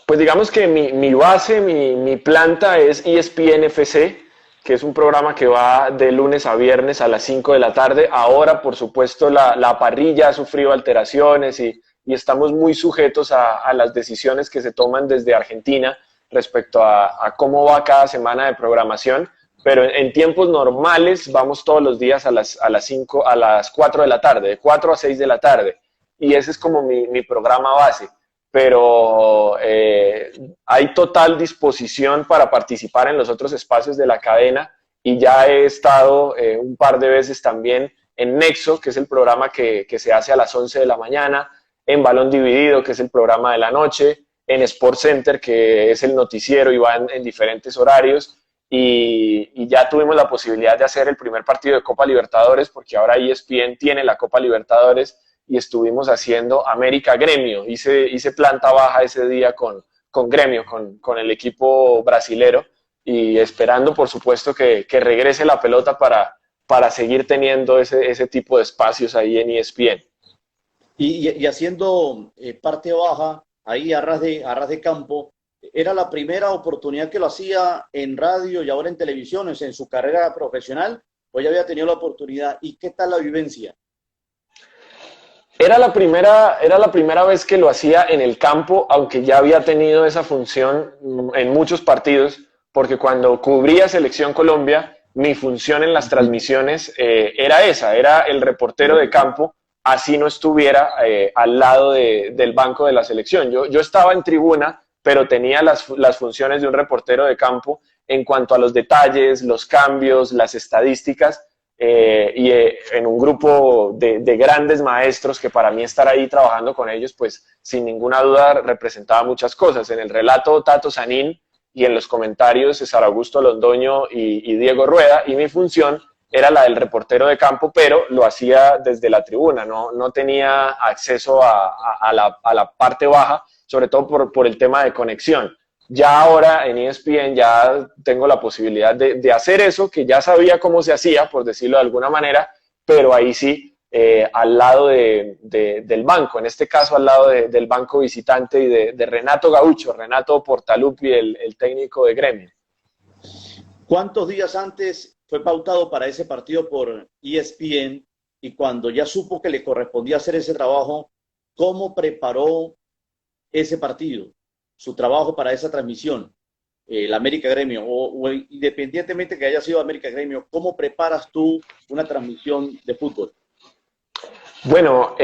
Pues digamos que mi base, mi planta es ESPN FC, que es un programa que va de lunes a viernes a las 5 de la tarde. Ahora, por supuesto, la parrilla ha sufrido alteraciones y estamos muy sujetos a las decisiones que se toman desde Argentina respecto a cómo va cada semana de programación, pero en tiempos normales vamos todos los días a las 4 de la tarde, de 4 a 6 de la tarde, y ese es como mi programa base, pero hay total disposición para participar en los otros espacios de la cadena, y ya he estado un par de veces también en Nexo, que es el programa que se hace a las 11 de la mañana, en Balón Dividido, que es el programa de la noche, en Sport Center, que es el noticiero y va en diferentes horarios, y ya tuvimos la posibilidad de hacer el primer partido de Copa Libertadores, porque ahora ESPN tiene la Copa Libertadores, y estuvimos haciendo América Gremio. Hice planta baja ese día con Gremio, con el equipo brasilero, y esperando, por supuesto, que regrese la pelota para seguir teniendo ese tipo de espacios ahí en ESPN. Y haciendo parte baja, ahí a ras de campo, ¿era la primera oportunidad que lo hacía en radio y ahora en televisión, en su carrera profesional, o ya había tenido la oportunidad? ¿Y qué tal la vivencia? Era la primera vez que lo hacía en el campo, aunque ya había tenido esa función en muchos partidos, porque cuando cubría Selección Colombia, mi función en las transmisiones era el reportero de campo, así no estuviera al lado del banco de la selección. Yo estaba en tribuna, pero tenía las funciones de un reportero de campo en cuanto a los detalles, los cambios, las estadísticas, en un grupo de grandes maestros que para mí estar ahí trabajando con ellos, pues sin ninguna duda representaba muchas cosas. En el relato, Tato Sanín, y en los comentarios, César Augusto Londoño y Diego Rueda, y mi función era la del reportero de campo, pero lo hacía desde la tribuna, no tenía acceso a la parte baja, sobre todo por el tema de conexión. Ya ahora en ESPN ya tengo la posibilidad de hacer eso, que ya sabía cómo se hacía, por decirlo de alguna manera, pero ahí sí, al lado del banco, en este caso al lado del banco visitante y de Renato Gaucho, Renato Portaluppi, el técnico de Gremio. ¿Cuántos días antes fue pautado para ese partido por ESPN? Y cuando ya supo que le correspondía hacer ese trabajo, ¿cómo preparó ese partido, su trabajo para esa transmisión, el América Gremio, o independientemente que haya sido América Gremio, ¿cómo preparas tú una transmisión de fútbol? Bueno,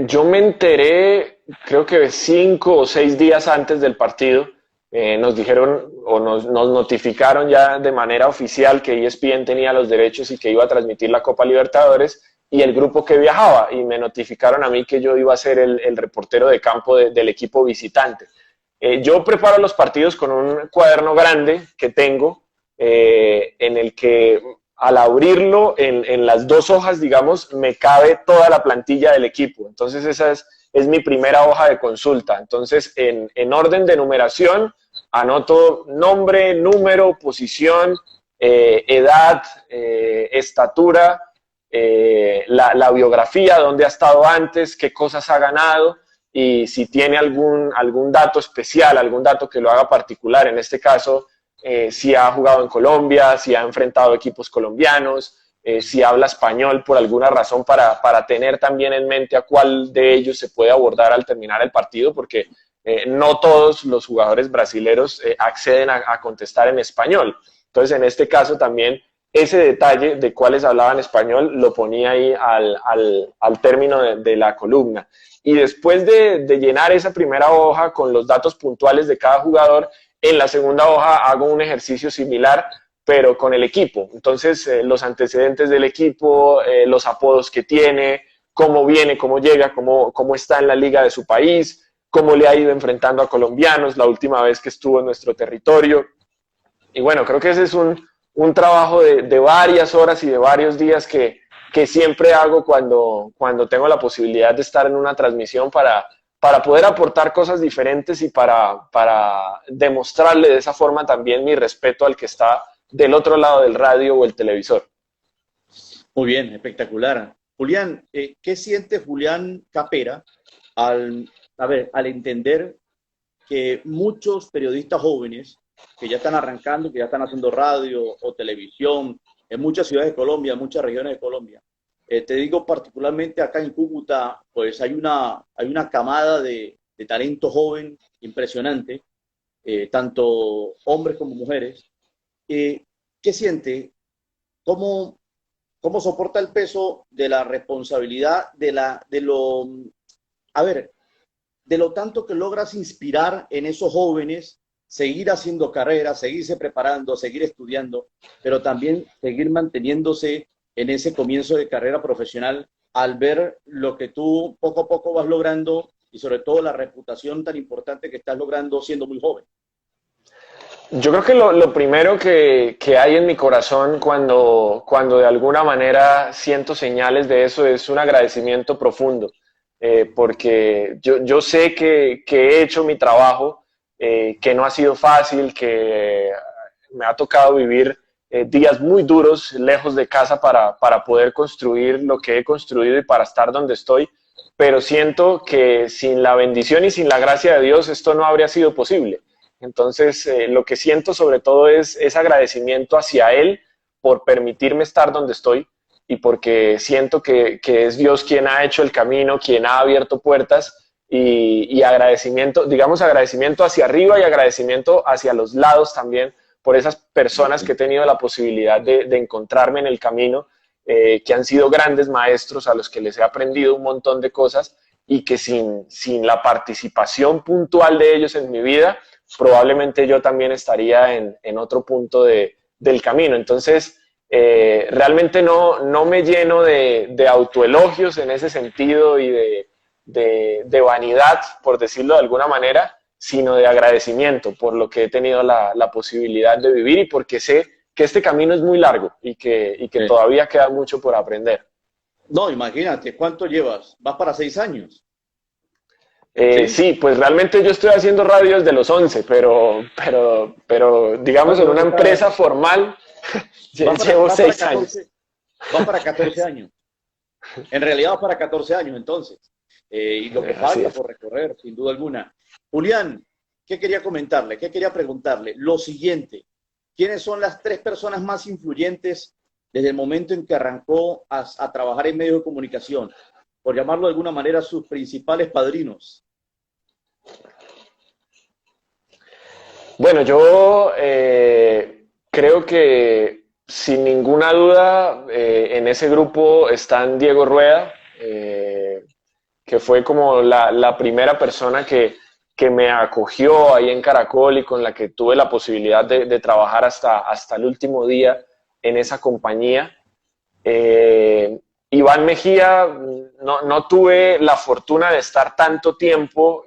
yo me enteré, creo que 5 o 6 días antes del partido. Nos dijeron o nos notificaron ya de manera oficial que ESPN tenía los derechos y que iba a transmitir la Copa Libertadores y el grupo que viajaba, y me notificaron a mí que yo iba a ser el reportero de campo del equipo visitante. Yo preparo los partidos con un cuaderno grande que tengo, en el que al abrirlo en las 2 hojas, digamos, me cabe toda la plantilla del equipo. Entonces esa es mi primera hoja de consulta. Entonces en orden de numeración anoto nombre, número, posición, edad, estatura, la biografía, dónde ha estado antes, qué cosas ha ganado, y si tiene algún dato especial, algún dato que lo haga particular. En este caso, si ha jugado en Colombia, si ha enfrentado equipos colombianos, si habla español por alguna razón, para tener también en mente a cuál de ellos se puede abordar al terminar el partido, porque no todos los jugadores brasileños acceden a contestar en español. Entonces, en este caso también ese detalle de cuáles hablaban español lo ponía ahí al término de la columna. Y después de llenar esa primera hoja con los datos puntuales de cada jugador, en la segunda hoja hago un ejercicio similar, pero con el equipo. Entonces, los antecedentes del equipo, los apodos que tiene, cómo viene, cómo llega, cómo está en la liga de su país, cómo le ha ido enfrentando a colombianos la última vez que estuvo en nuestro territorio. Y bueno, creo que ese es un un trabajo de varias horas y de varios días que siempre hago cuando tengo la posibilidad de estar en una transmisión para poder aportar cosas diferentes y para demostrarle de esa forma también mi respeto al que está del otro lado del radio o el televisor. Muy bien, espectacular. Julián, ¿qué siente Julián Capera al entender que muchos periodistas jóvenes que ya están arrancando, que ya están haciendo radio o televisión en muchas ciudades de Colombia, en muchas regiones de Colombia? Te digo particularmente acá en Cúcuta, pues hay una camada de talento joven impresionante, tanto hombres como mujeres. ¿Qué siente? ¿Cómo, cómo soporta el peso de la responsabilidad, a ver, de lo tanto que logras inspirar en esos jóvenes, seguir haciendo carrera, seguirse preparando, seguir estudiando, pero también seguir manteniéndose en ese comienzo de carrera profesional al ver lo que tú poco a poco vas logrando y sobre todo la reputación tan importante que estás logrando siendo muy joven? Yo creo que lo primero que hay en mi corazón cuando de alguna manera siento señales de eso es un agradecimiento profundo, porque yo sé que he hecho mi trabajo, que no ha sido fácil, que me ha tocado vivir días muy duros lejos de casa para poder construir lo que he construido y para estar donde estoy, pero siento que sin la bendición y sin la gracia de Dios esto no habría sido posible. Entonces, lo que siento sobre todo es agradecimiento hacia Él por permitirme estar donde estoy y porque siento que es Dios quien ha hecho el camino, quien ha abierto puertas y agradecimiento, digamos agradecimiento hacia arriba y agradecimiento hacia los lados también por esas personas que he tenido la posibilidad de encontrarme en el camino, que han sido grandes maestros a los que les he aprendido un montón de cosas y que sin la participación puntual de ellos en mi vida, probablemente yo también estaría en otro punto del camino. Entonces, realmente no me lleno de autoelogios en ese sentido y de vanidad, por decirlo de alguna manera, sino de agradecimiento por lo que he tenido la posibilidad de vivir y porque sé que este camino es muy largo y que Sí. todavía queda mucho por aprender. No, imagínate, ¿cuánto llevas? ¿Vas para 6 años? Sí, pues realmente yo estoy haciendo radio desde los 11, pero digamos en una empresa formal llevo 6 años. Vas para 14 años. En realidad vas para 14 años entonces. Y lo que falta por recorrer, sin duda alguna. Julián, ¿qué quería comentarle? ¿Qué quería preguntarle? Lo siguiente, ¿quiénes son las 3 personas más influyentes desde el momento en que arrancó a trabajar en medios de comunicación? Por llamarlo de alguna manera, sus principales padrinos. Bueno, yo creo que sin ninguna duda en ese grupo están Diego Rueda, que fue como la primera persona que me acogió ahí en Caracol y con la que tuve la posibilidad de trabajar hasta el último día en esa compañía. Iván Mejía, no tuve la fortuna de estar tanto tiempo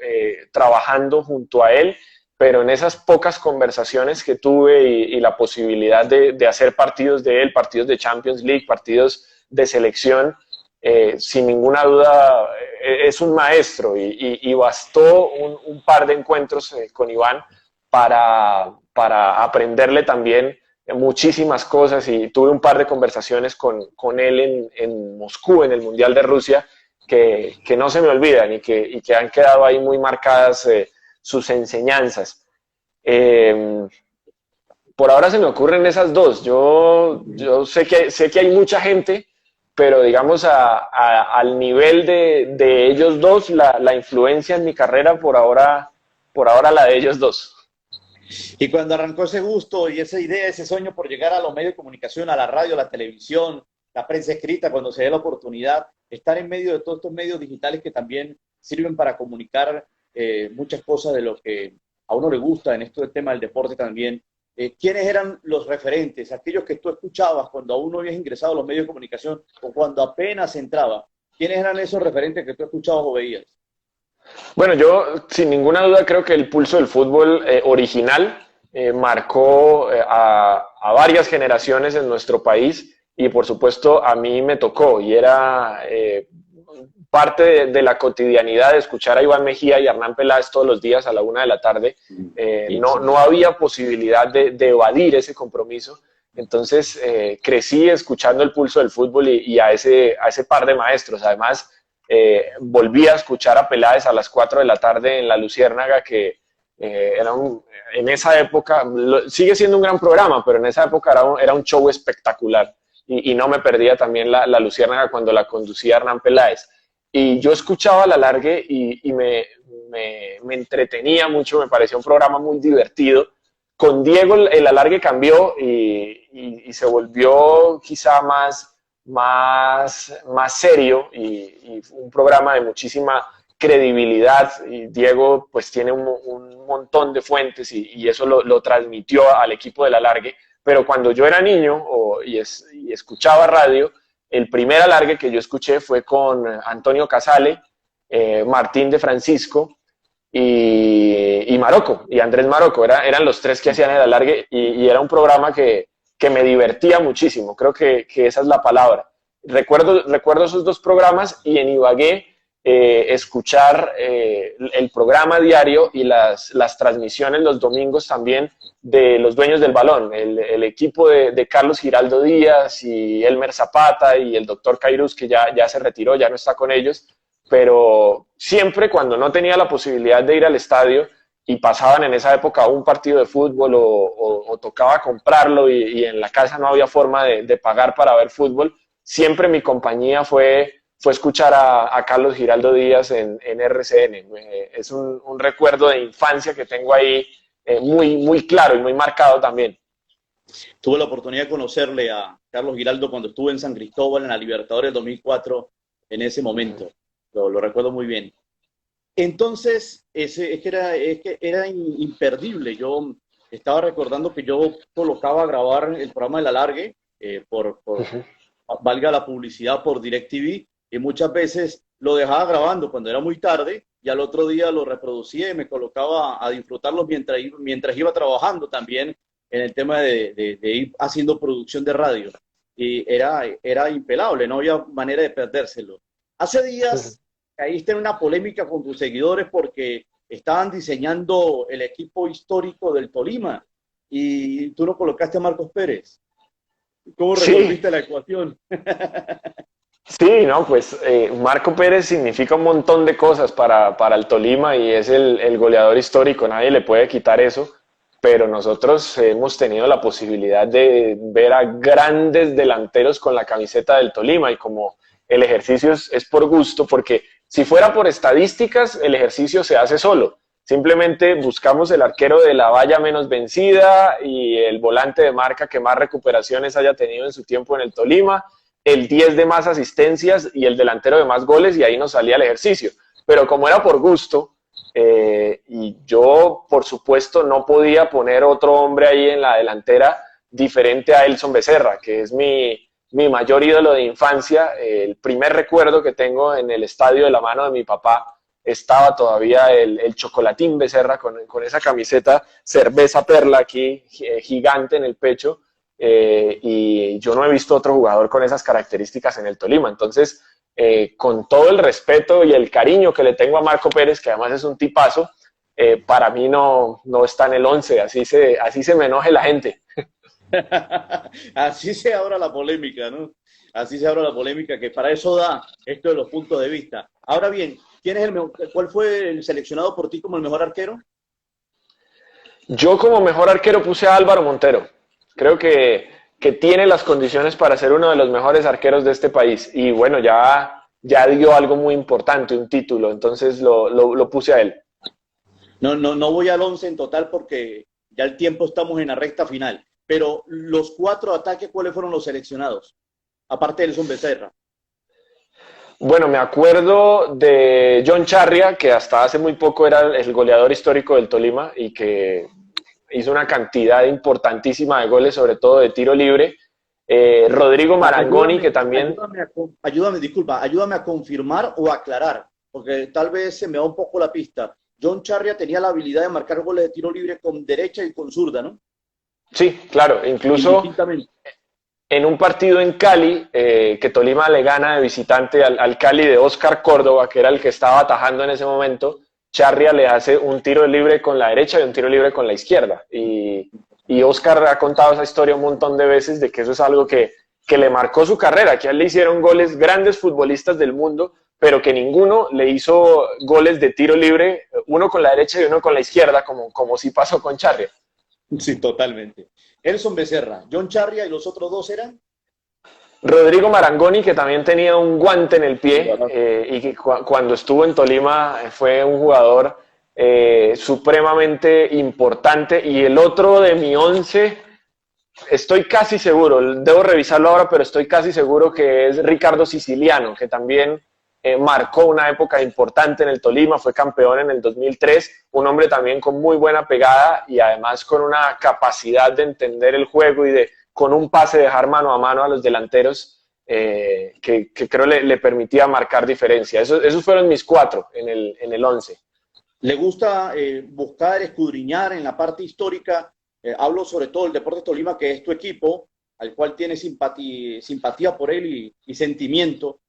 trabajando junto a él, pero en esas pocas conversaciones que tuve y la posibilidad de hacer partidos de él, partidos de Champions League, partidos de selección, sin ninguna duda es un maestro y bastó un par de encuentros con Iván para aprenderle también muchísimas cosas y tuve un par de conversaciones con él en Moscú, en el Mundial de Rusia, que no se me olvidan y que han quedado ahí muy marcadas sus enseñanzas. Por ahora se me ocurren esas dos. Yo sé que hay mucha gente, pero digamos al nivel de ellos dos, la influencia en mi carrera por ahora la de ellos dos. Y cuando arrancó ese gusto y esa idea, ese sueño por llegar a los medios de comunicación, a la radio, a la televisión, la prensa escrita, cuando se dé la oportunidad, estar en medio de todos estos medios digitales que también sirven para comunicar muchas cosas de lo que a uno le gusta en esto del tema del deporte también. ¿Quiénes eran los referentes, aquellos que tú escuchabas cuando aún no habías ingresado a los medios de comunicación o cuando apenas entraba? ¿Quiénes eran esos referentes que tú escuchabas o veías? Bueno, yo sin ninguna duda creo que el pulso del fútbol original marcó a varias generaciones en nuestro país y por supuesto a mí me tocó y era parte de la cotidianidad de escuchar a Iván Mejía y a Hernán Peláez todos los días a la 1 de la tarde. No había posibilidad de evadir ese compromiso. Entonces crecí escuchando el pulso del fútbol y a ese par de maestros. Además, volví a escuchar a Peláez a las 4 de la tarde en La Luciérnaga, que en esa época, sigue siendo un gran programa, pero en esa época era un show espectacular. Y no me perdía también la Luciérnaga cuando la conducía Hernán Peláez. Y yo escuchaba La Largue y me entretenía mucho, me parecía un programa muy divertido. Con Diego el Alargue cambió y se volvió quizá más serio y un programa de muchísima credibilidad. Y Diego pues tiene un montón de fuentes y eso lo transmitió al equipo del Alargue. Pero cuando yo era niño y escuchaba radio, el primer alargue que yo escuché fue con Antonio Casale, Martín de Francisco y Marocco, y Andrés Marocco. Eran los tres que hacían el alargue y era un programa que me divertía muchísimo. Creo que esa es la palabra. Recuerdo esos dos programas y en Ibagué escuchar el programa diario y las transmisiones los domingos también de los dueños del balón, el equipo de Carlos Giraldo Díaz y Elmer Zapata y el doctor Cairuz, que ya se retiró, ya no está con ellos, pero siempre cuando no tenía la posibilidad de ir al estadio y pasaban en esa época un partido de fútbol o tocaba comprarlo y en la casa no había forma de pagar para ver fútbol, siempre mi compañía fue escuchar a Carlos Giraldo Díaz en RCN. Es un recuerdo de infancia que tengo ahí muy claro y muy marcado también. Tuve la oportunidad de conocerle a Carlos Giraldo cuando estuve en San Cristóbal en la Libertadores 2004, en ese momento. Lo recuerdo muy bien. Entonces, es que era imperdible. Yo estaba recordando que yo colocaba a grabar el programa de La Largue, valga la publicidad, por DirecTV, y muchas veces lo dejaba grabando cuando era muy tarde y al otro día lo reproducía y me colocaba a disfrutarlo mientras iba trabajando también en el tema de ir haciendo producción de radio. Y era impelable, no había manera de perdérselo. Hace días caíste en una polémica con tus seguidores porque estaban diseñando el equipo histórico del Tolima y tú no colocaste a Marcos Pérez. ¿Cómo resolviste la ecuación? Sí, no, pues Marco Pérez significa un montón de cosas para el Tolima y es el goleador histórico, nadie le puede quitar eso, pero nosotros hemos tenido la posibilidad de ver a grandes delanteros con la camiseta del Tolima y como el ejercicio es por gusto, porque si fuera por estadísticas, el ejercicio se hace solo. Simplemente buscamos el arquero de la valla menos vencida y el volante de marca que más recuperaciones haya tenido en su tiempo en el Tolima, el 10 de más asistencias y el delantero de más goles, y ahí nos salía el ejercicio. Pero como era por gusto, y yo, por supuesto, no podía poner otro hombre ahí en la delantera diferente a Elson Becerra, que es mi mayor ídolo de infancia. El primer recuerdo que tengo en el estadio de la mano de mi papá, estaba todavía el Chocolatín Becerra con esa camiseta cerveza perla aquí, gigante en el pecho, y yo no he visto otro jugador con esas características en el Tolima. Entonces, con todo el respeto y el cariño que le tengo a Marco Pérez, que además es un tipazo, para mí no está en el 11, así se me enoje la gente. Así se abra la polémica, ¿no? Así se abra la polémica, que para eso da esto de los puntos de vista. Ahora bien, ¿cuál fue el seleccionado por ti como el mejor arquero? Yo como mejor arquero puse a Álvaro Montero. Creo que tiene las condiciones para ser uno de los mejores arqueros de este país. Y bueno, ya dio algo muy importante, un título, entonces lo puse a él. No voy al 11 en total porque ya el tiempo estamos en la recta final. Pero los 4 ataques, ¿cuáles fueron los seleccionados? Aparte de Elson Becerra. Bueno, me acuerdo de John Charria, que hasta hace muy poco era el goleador histórico del Tolima y que hizo una cantidad importantísima de goles, sobre todo de tiro libre. Rodrigo Marangoni, que también... Ayúdame a confirmar o aclarar, porque tal vez se me va un poco la pista. John Charria tenía la habilidad de marcar goles de tiro libre con derecha y con zurda, ¿no? Sí, claro, incluso Indistintamente. en un partido en Cali, que Tolima le gana de visitante al Cali de Oscar Córdoba, que era el que estaba atajando en ese momento, Charria le hace un tiro libre con la derecha y un tiro libre con la izquierda. Y Oscar ha contado esa historia un montón de veces de que eso es algo que le marcó su carrera, que a él le hicieron goles grandes futbolistas del mundo, pero que ninguno le hizo goles de tiro libre, uno con la derecha y uno con la izquierda, como sí pasó con Charria. Sí, totalmente. Elson Becerra, John Charria y los otros dos eran. Rodrigo Marangoni, que también tenía un guante en el pie y que cuando estuvo en Tolima fue un jugador supremamente importante. Y el otro de mi 11, estoy casi seguro, debo revisarlo ahora, pero estoy casi seguro que es Ricardo Siciliano, que también marcó una época importante en el Tolima, fue campeón en el 2003, un hombre también con muy buena pegada y además con una capacidad de entender el juego y de con un pase dejar mano a mano a los delanteros que creo le permitía marcar diferencia. Esos fueron mis 4 en el 11. Le gusta buscar, escudriñar en la parte histórica. Hablo sobre todo del Deportes Tolima, que es tu equipo, al cual tienes simpatía por él y sentimiento.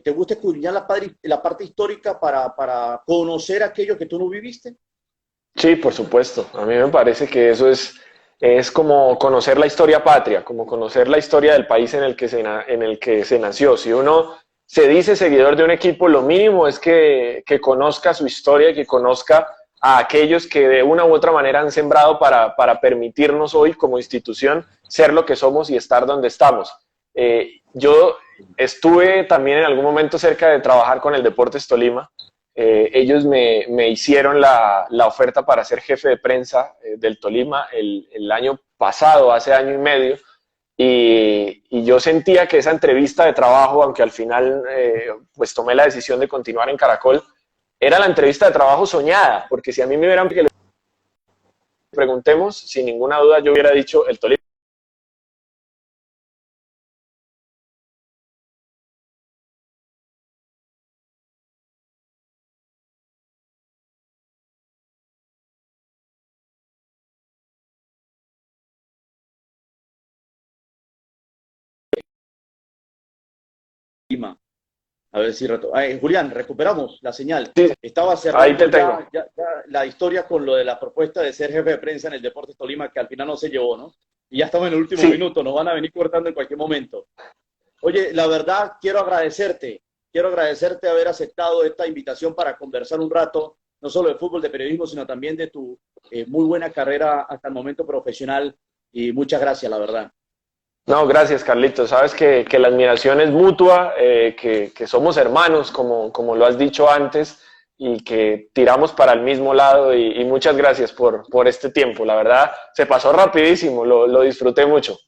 ¿Te gusta escudriñar la parte histórica para conocer aquello que tú no viviste? Sí, por supuesto. A mí me parece que eso es como conocer la historia patria, como conocer la historia del país en el que se nació. Si uno se dice seguidor de un equipo, lo mínimo es que conozca su historia y que conozca a aquellos que de una u otra manera han sembrado para permitirnos hoy como institución ser lo que somos y estar donde estamos. Yo estuve también en algún momento cerca de trabajar con el Deportes Tolima. Ellos me hicieron la oferta para ser jefe de prensa del Tolima el año pasado, hace año y medio, y yo sentía que esa entrevista de trabajo, aunque al final pues tomé la decisión de continuar en Caracol, era la entrevista de trabajo soñada, porque si a mí me hubieran que le preguntemos, sin ninguna duda yo hubiera dicho el Tolima. A ver si Julián, recuperamos la señal. Sí, Estaba ahí te cerrando tengo. ya la historia con lo de la propuesta de ser jefe de prensa en el Deportes Tolima, que al final no se llevó, ¿no? Y ya estamos en el último minuto, nos van a venir cortando en cualquier momento. Oye, la verdad, quiero agradecerte haber aceptado esta invitación para conversar un rato, no solo de fútbol, de periodismo, sino también de tu muy buena carrera hasta el momento profesional. Y muchas gracias, la verdad. No, gracias, Carlitos. Sabes que la admiración es mutua, que somos hermanos, como lo has dicho antes, y que tiramos para el mismo lado. Y muchas gracias por este tiempo. La verdad, se pasó rapidísimo, lo disfruté mucho.